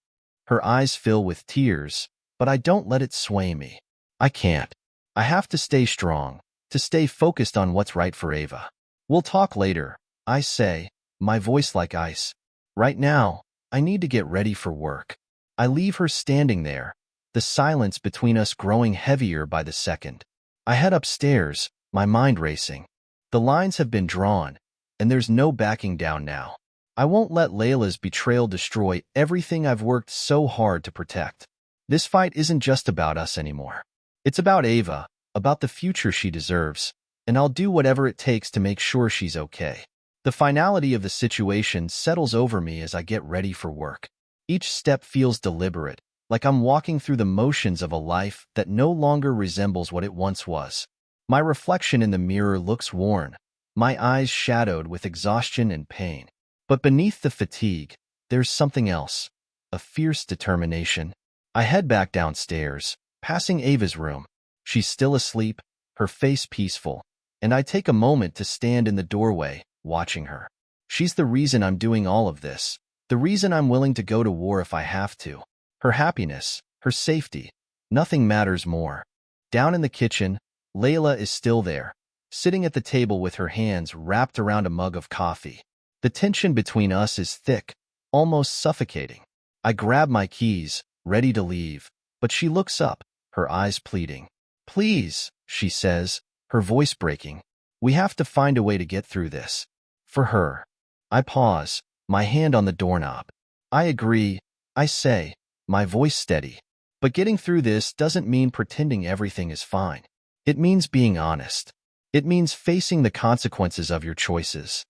Her eyes fill with tears, but I don't let it sway me. I can't. I have to stay strong, to stay focused on what's right for Ava. We'll talk later, I say, my voice like ice. Right now, I need to get ready for work. I leave her standing there, the silence between us growing heavier by the second. I head upstairs, my mind racing. The lines have been drawn, and there's no backing down now. I won't let Layla's betrayal destroy everything I've worked so hard to protect. This fight isn't just about us anymore. It's about Ava, about the future she deserves, and I'll do whatever it takes to make sure she's okay. The finality of the situation settles over me as I get ready for work. Each step feels deliberate, like I'm walking through the motions of a life that no longer resembles what it once was. My reflection in the mirror looks worn, my eyes shadowed with exhaustion and pain. But beneath the fatigue, there's something else, a fierce determination. I head back downstairs, passing Ava's room. She's still asleep, her face peaceful, and I take a moment to stand in the doorway, watching her. She's the reason I'm doing all of this, the reason I'm willing to go to war if I have to. Her happiness, her safety, nothing matters more. Down in the kitchen, Layla is still there, sitting at the table with her hands wrapped around a mug of coffee. The tension between us is thick, almost suffocating. I grab my keys, ready to leave, but she looks up, her eyes pleading. "Please," she says, her voice breaking. "We have to find a way to get through this." For her. I pause, my hand on the doorknob. "I agree," I say, my voice steady. "But getting through this doesn't mean pretending everything is fine. It means being honest. It means facing the consequences of your choices."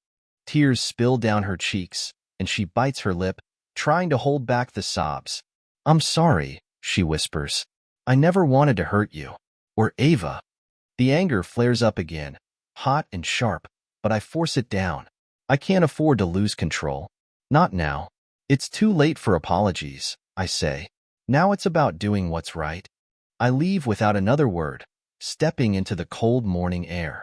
Tears spill down her cheeks, and she bites her lip, trying to hold back the sobs. "I'm sorry," she whispers. "I never wanted to hurt you. Or Ava." The anger flares up again, hot and sharp, but I force it down. I can't afford to lose control. Not now. It's too late for apologies, I say. Now it's about doing what's right. I leave without another word, stepping into the cold morning air.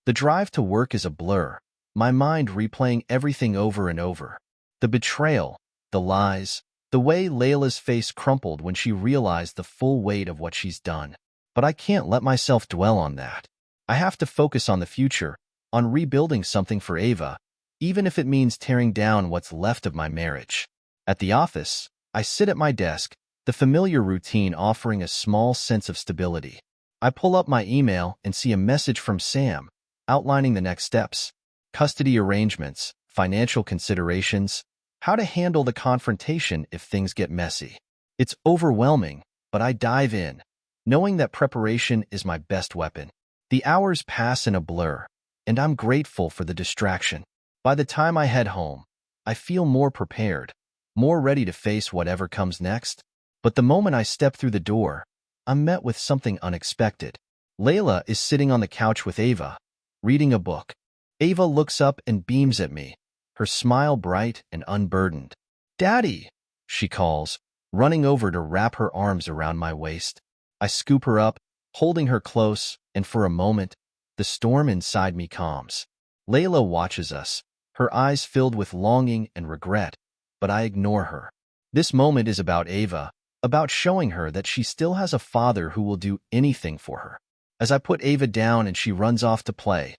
The drive to work is a blur, my mind replaying everything over and over. The betrayal, the lies, the way Layla's face crumpled when she realized the full weight of what she's done. But I can't let myself dwell on that. I have to focus on the future, on rebuilding something for Ava, even if it means tearing down what's left of my marriage. At the office, I sit at my desk, the familiar routine offering a small sense of stability. I pull up my email and see a message from Sam, outlining the next steps: custody arrangements, financial considerations, how to handle the confrontation if things get messy. It's overwhelming, but I dive in, knowing that preparation is my best weapon. The hours pass in a blur, and I'm grateful for the distraction. By the time I head home, I feel more prepared, more ready to face whatever comes next. But the moment I step through the door, I'm met with something unexpected. Layla is sitting on the couch with Ava, reading a book. Ava looks up and beams at me, her smile bright and unburdened. "Daddy," she calls, running over to wrap her arms around my waist. I scoop her up, holding her close, and for a moment, the storm inside me calms. Layla watches us, her eyes filled with longing and regret, but I ignore her. This moment is about Ava, about showing her that she still has a father who will do anything for her. As I put Ava down and she runs off to play,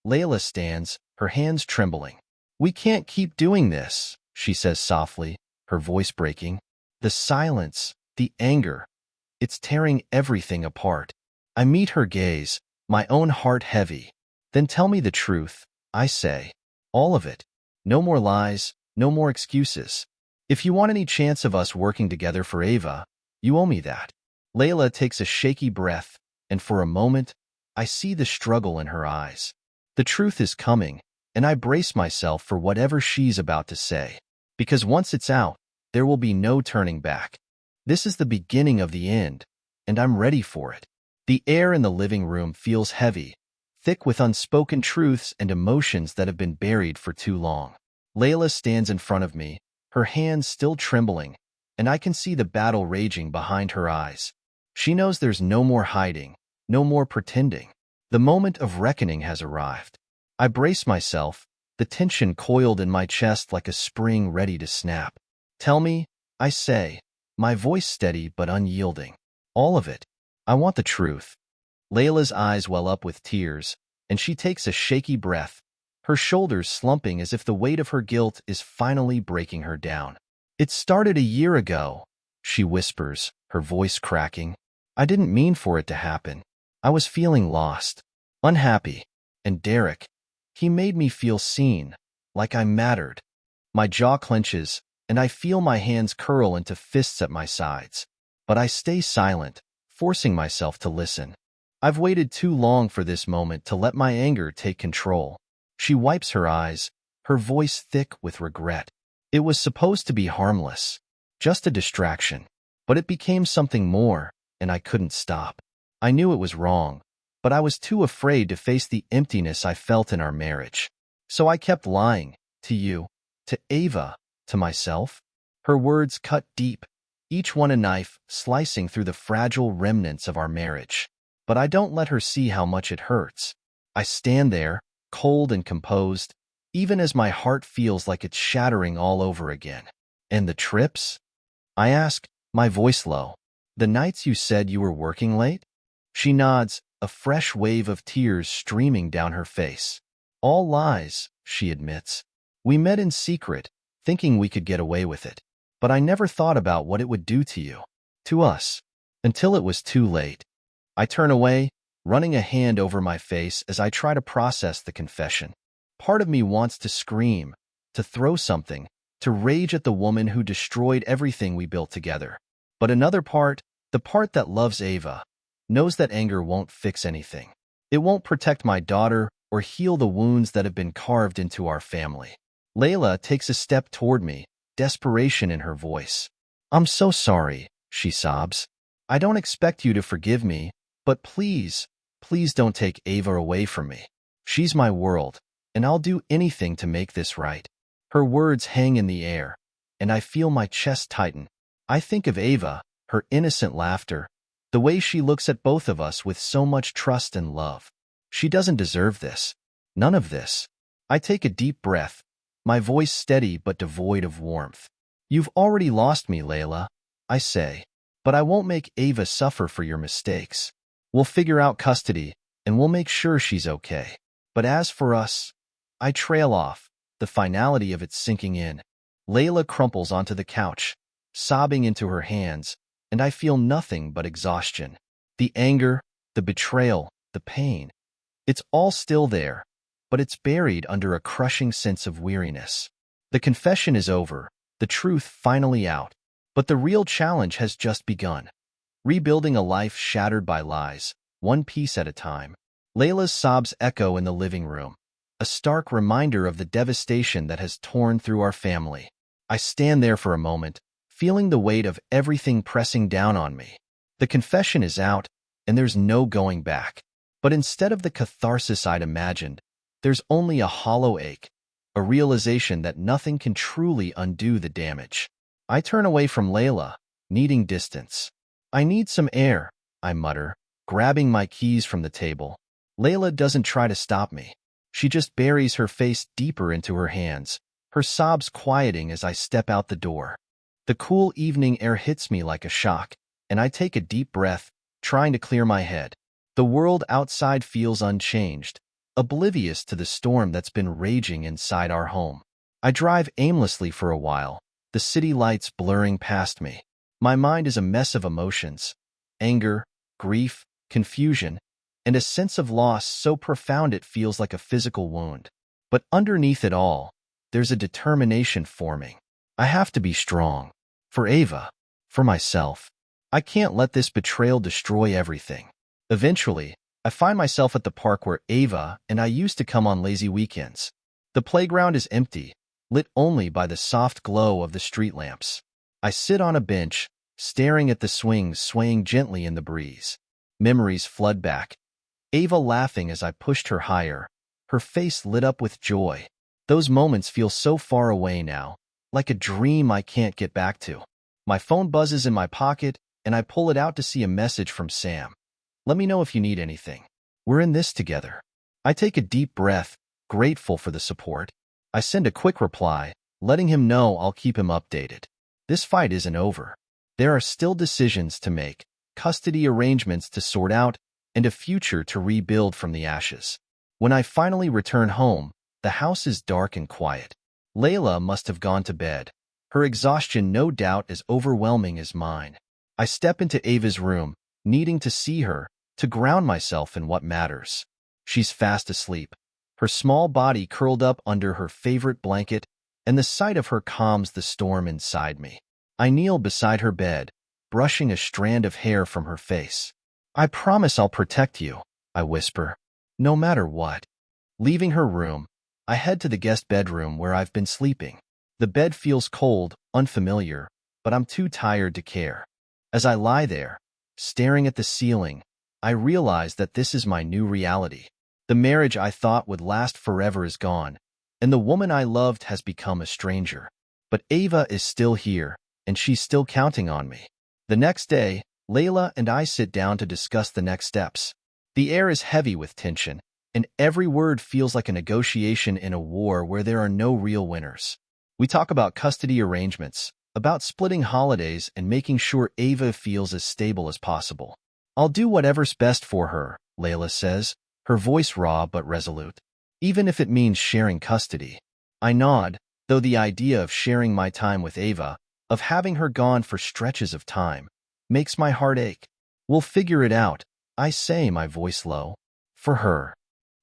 Layla stands, her hands trembling. "We can't keep doing this," she says softly, her voice breaking. The silence, the anger, it's tearing everything apart. I meet her gaze, my own heart heavy. "Then tell me the truth," I say. "All of it. No more lies, no more excuses. If you want any chance of us working together for Ava, you owe me that." Layla takes a shaky breath, and for a moment, I see the struggle in her eyes. The truth is coming, and I brace myself for whatever she's about to say. Because once it's out, there will be no turning back. This is the beginning of the end, and I'm ready for it. The air in the living room feels heavy, thick with unspoken truths and emotions that have been buried for too long. Layla stands in front of me, her hands still trembling, and I can see the battle raging behind her eyes. She knows there's no more hiding, no more pretending. The moment of reckoning has arrived. I brace myself, the tension coiled in my chest like a spring ready to snap. "Tell me," I say, my voice steady but unyielding. "All of it. I want the truth." Layla's eyes well up with tears, and she takes a shaky breath, her shoulders slumping as if the weight of her guilt is finally breaking her down. "It started a year ago," she whispers, her voice cracking. "I didn't mean for it to happen. I was feeling lost, unhappy, and Derek, he made me feel seen, like I mattered." My jaw clenches, and I feel my hands curl into fists at my sides. But I stay silent, forcing myself to listen. I've waited too long for this moment to let my anger take control. She wipes her eyes, her voice thick with regret. "It was supposed to be harmless, just a distraction. But it became something more, and I couldn't stop. I knew it was wrong, but I was too afraid to face the emptiness I felt in our marriage. So I kept lying, to you, to Ava, to myself." Her words cut deep, each one a knife slicing through the fragile remnants of our marriage. But I don't let her see how much it hurts. I stand there, cold and composed, even as my heart feels like it's shattering all over again. And the trips? I ask, my voice low. The nights you said you were working late? She nods, a fresh wave of tears streaming down her face. All lies, she admits. We met in secret, thinking we could get away with it. But I never thought about what it would do to you, to us, until it was too late. I turn away, running a hand over my face as I try to process the confession. Part of me wants to scream, to throw something, to rage at the woman who destroyed everything we built together. But another part, the part that loves Ava, knows that anger won't fix anything. It won't protect my daughter or heal the wounds that have been carved into our family. Layla takes a step toward me, desperation in her voice. I'm so sorry, she sobs. I don't expect you to forgive me, but please, please don't take Ava away from me. She's my world, and I'll do anything to make this right. Her words hang in the air, and I feel my chest tighten. I think of Ava, her innocent laughter, the way she looks at both of us with so much trust and love. She doesn't deserve this. None of this. I take a deep breath, my voice steady but devoid of warmth. You've already lost me, Layla, I say, but I won't make Ava suffer for your mistakes. We'll figure out custody, and we'll make sure she's okay. But as for us, I trail off, the finality of it sinking in. Layla crumples onto the couch, sobbing into her hands, and I feel nothing but exhaustion. The anger, the betrayal, the pain. It's all still there, but it's buried under a crushing sense of weariness. The confession is over, the truth finally out, but the real challenge has just begun. Rebuilding a life shattered by lies, one piece at a time. Layla's sobs echo in the living room, a stark reminder of the devastation that has torn through our family. I stand there for a moment, feeling the weight of everything pressing down on me. The confession is out, and there's no going back. But instead of the catharsis I'd imagined, there's only a hollow ache, a realization that nothing can truly undo the damage. I turn away from Layla, needing distance. I need some air, I mutter, grabbing my keys from the table. Layla doesn't try to stop me. She just buries her face deeper into her hands, her sobs quieting as I step out the door. The cool evening air hits me like a shock, and I take a deep breath, trying to clear my head. The world outside feels unchanged, oblivious to the storm that's been raging inside our home. I drive aimlessly for a while, the city lights blurring past me. My mind is a mess of emotions, anger, grief, confusion, and a sense of loss so profound it feels like a physical wound. But underneath it all, there's a determination forming. I have to be strong. For Ava. For myself. I can't let this betrayal destroy everything. Eventually, I find myself at the park where Ava and I used to come on lazy weekends. The playground is empty, lit only by the soft glow of the street lamps. I sit on a bench, staring at the swings swaying gently in the breeze. Memories flood back. Ava laughing as I pushed her higher, her face lit up with joy. Those moments feel so far away now, like a dream I can't get back to. My phone buzzes in my pocket, and I pull it out to see a message from Sam. Let me know if you need anything. We're in this together. I take a deep breath, grateful for the support. I send a quick reply, letting him know I'll keep him updated. This fight isn't over. There are still decisions to make, custody arrangements to sort out, and a future to rebuild from the ashes. When I finally return home, the house is dark and quiet. Layla must have gone to bed. Her exhaustion no doubt as overwhelming as mine. I step into Ava's room, needing to see her, to ground myself in what matters. She's fast asleep, her small body curled up under her favorite blanket, and the sight of her calms the storm inside me. I kneel beside her bed, brushing a strand of hair from her face. I promise I'll protect you, I whisper, no matter what. Leaving her room, I head to the guest bedroom where I've been sleeping. The bed feels cold, unfamiliar, but I'm too tired to care. As I lie there, staring at the ceiling, I realize that this is my new reality. The marriage I thought would last forever is gone, and the woman I loved has become a stranger. But Ava is still here, and she's still counting on me. The next day, Layla and I sit down to discuss the next steps. The air is heavy with tension, and every word feels like a negotiation in a war where there are no real winners. We talk about custody arrangements, about splitting holidays and making sure Ava feels as stable as possible. "I'll do whatever's best for her," Layla says, her voice raw but resolute, "even if it means sharing custody." I nod, though the idea of sharing my time with Ava, of having her gone for stretches of time, makes my heart ache. "We'll figure it out," I say, my voice low. "For her.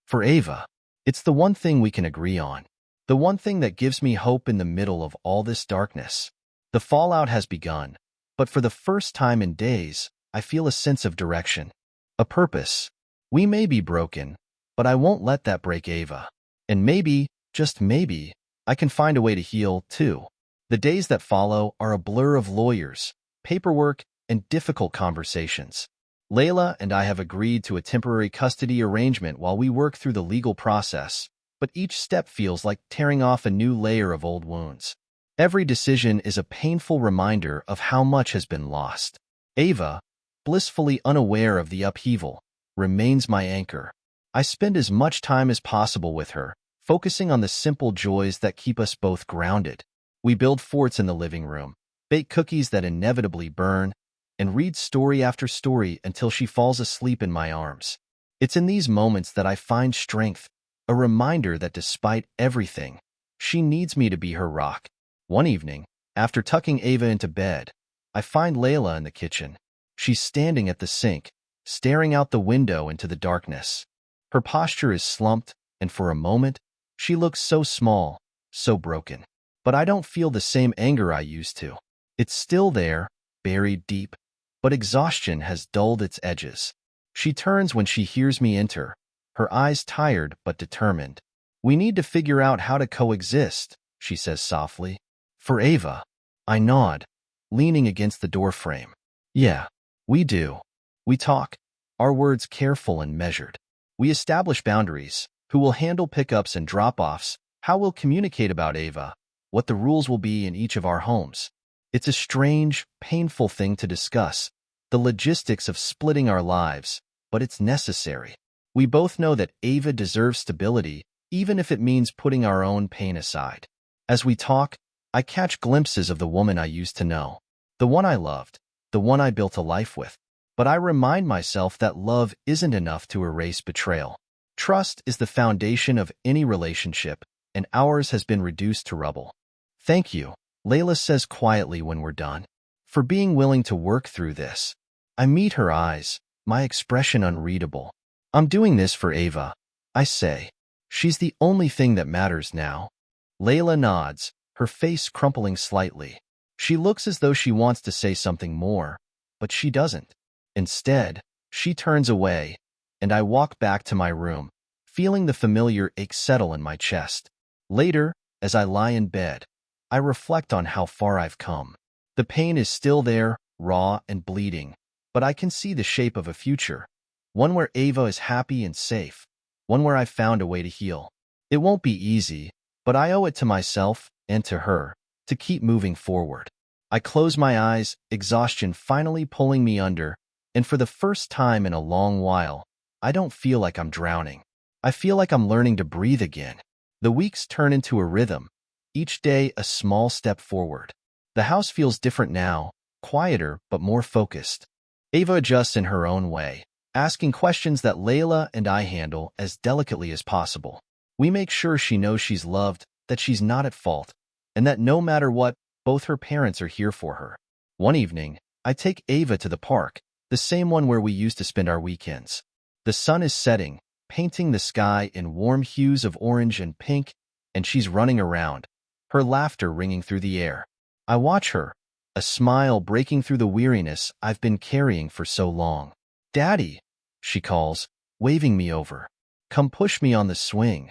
For Ava. It's the one thing we can agree on. The one thing that gives me hope in the middle of all this darkness." The fallout has begun, but for the first time in days, I feel a sense of direction. A purpose. We may be broken, but I won't let that break Ava. And maybe, just maybe, I can find a way to heal, too. The days that follow are a blur of lawyers, paperwork, and difficult conversations. Layla and I have agreed to a temporary custody arrangement while we work through the legal process, but each step feels like tearing off a new layer of old wounds. Every decision is a painful reminder of how much has been lost. Ava, blissfully unaware of the upheaval, remains my anchor. I spend as much time as possible with her, focusing on the simple joys that keep us both grounded. We build forts in the living room, bake cookies that inevitably burn, and read story after story until she falls asleep in my arms. It's in these moments that I find strength, a reminder that despite everything, she needs me to be her rock. One evening, after tucking Ava into bed, I find Layla in the kitchen. She's standing at the sink, staring out the window into the darkness. Her posture is slumped, and for a moment, she looks so small, so broken. But I don't feel the same anger I used to. It's still there, buried deep, but exhaustion has dulled its edges. She turns when she hears me enter, her eyes tired but determined. "We need to figure out how to coexist," she says softly. "For Ava." I nod, leaning against the doorframe. "Yeah, we do. We talk, our words careful and measured. We establish boundaries, who will handle pickups and drop-offs, how we'll communicate about Ava, what the rules will be in each of our homes. It's a strange, painful thing to discuss, the logistics of splitting our lives, but it's necessary. We both know that Ava deserves stability, even if it means putting our own pain aside. As we talk, I catch glimpses of the woman I used to know, the one I loved, the one I built a life with. But I remind myself that love isn't enough to erase betrayal. Trust is the foundation of any relationship, and ours has been reduced to rubble. "Thank you," Layla says quietly when we're done, "for being willing to work through this." I meet her eyes, my expression unreadable. "I'm doing this for Ava," I say. "She's the only thing that matters now." Layla nods, her face crumpling slightly. She looks as though she wants to say something more, but she doesn't. Instead, she turns away, and I walk back to my room, feeling the familiar ache settle in my chest. Later, as I lie in bed, I reflect on how far I've come. The pain is still there, raw and bleeding, but I can see the shape of a future, one where Ava is happy and safe, one where I've found a way to heal. It won't be easy, but I owe it to myself and to her to keep moving forward. I close my eyes, exhaustion finally pulling me under, and for the first time in a long while, I don't feel like I'm drowning. I feel like I'm learning to breathe again. The weeks turn into a rhythm, each day a small step forward. The house feels different now, quieter but more focused. Ava adjusts in her own way, asking questions that Layla and I handle as delicately as possible. We make sure she knows she's loved, that she's not at fault, and that no matter what, both her parents are here for her. One evening, I take Ava to the park, the same one where we used to spend our weekends. The sun is setting, painting the sky in warm hues of orange and pink, and she's running around, her laughter ringing through the air. I watch her, a smile breaking through the weariness I've been carrying for so long. "Daddy," she calls, waving me over. "Come push me on the swing."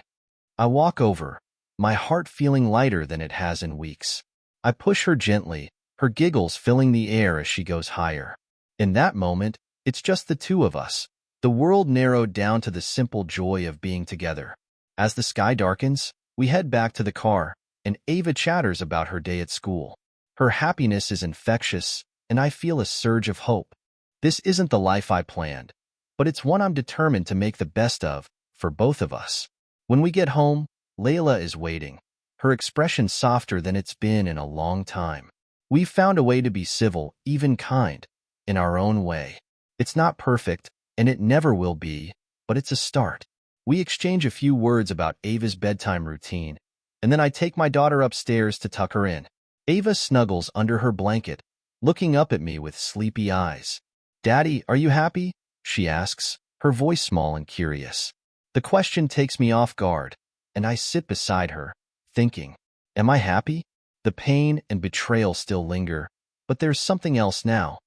I walk over, my heart feeling lighter than it has in weeks. I push her gently, her giggles filling the air as she goes higher. In that moment, it's just the two of us, the world narrowed down to the simple joy of being together. As the sky darkens, we head back to the car, and Ava chatters about her day at school. Her happiness is infectious, and I feel a surge of hope. This isn't the life I planned, but it's one I'm determined to make the best of, for both of us. When we get home, Layla is waiting, her expression softer than it's been in a long time. We've found a way to be civil, even kind, in our own way. It's not perfect, and it never will be, but it's a start. We exchange a few words about Ava's bedtime routine, and then I take my daughter upstairs to tuck her in. Ava snuggles under her blanket, looking up at me with sleepy eyes. "Daddy, are you happy?" she asks, her voice small and curious. The question takes me off guard, and I sit beside her, thinking, am I happy? The pain and betrayal still linger, but there's something else now.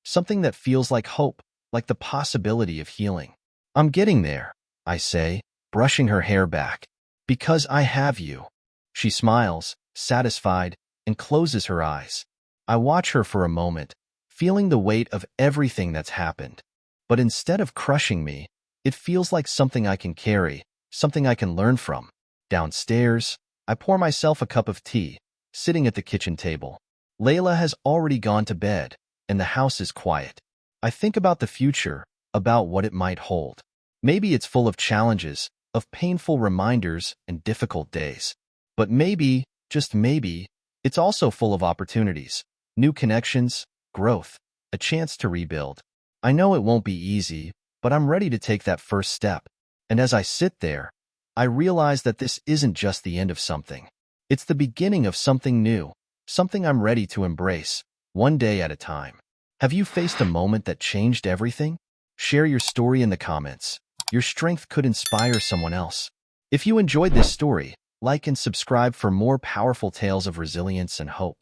Something that feels like hope, like the possibility of healing. "I'm getting there," I say, brushing her hair back. "Because I have you." She smiles, satisfied, and closes her eyes. I watch her for a moment, feeling the weight of everything that's happened. But instead of crushing me, it feels like something I can carry, something I can learn from. Downstairs, I pour myself a cup of tea, sitting at the kitchen table. Layla has already gone to bed, and the house is quiet. I think about the future, about what it might hold. Maybe it's full of challenges, of painful reminders and difficult days. But maybe, just maybe, it's also full of opportunities, new connections, growth, a chance to rebuild. I know it won't be easy, but I'm ready to take that first step. And as I sit there, I realize that this isn't just the end of something. It's the beginning of something new, something I'm ready to embrace, one day at a time. Have you faced a moment that changed everything? Share your story in the comments. Your strength could inspire someone else. If you enjoyed this story, like and subscribe for more powerful tales of resilience and hope.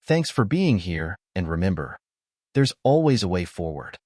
Thanks for being here, and remember, there's always a way forward.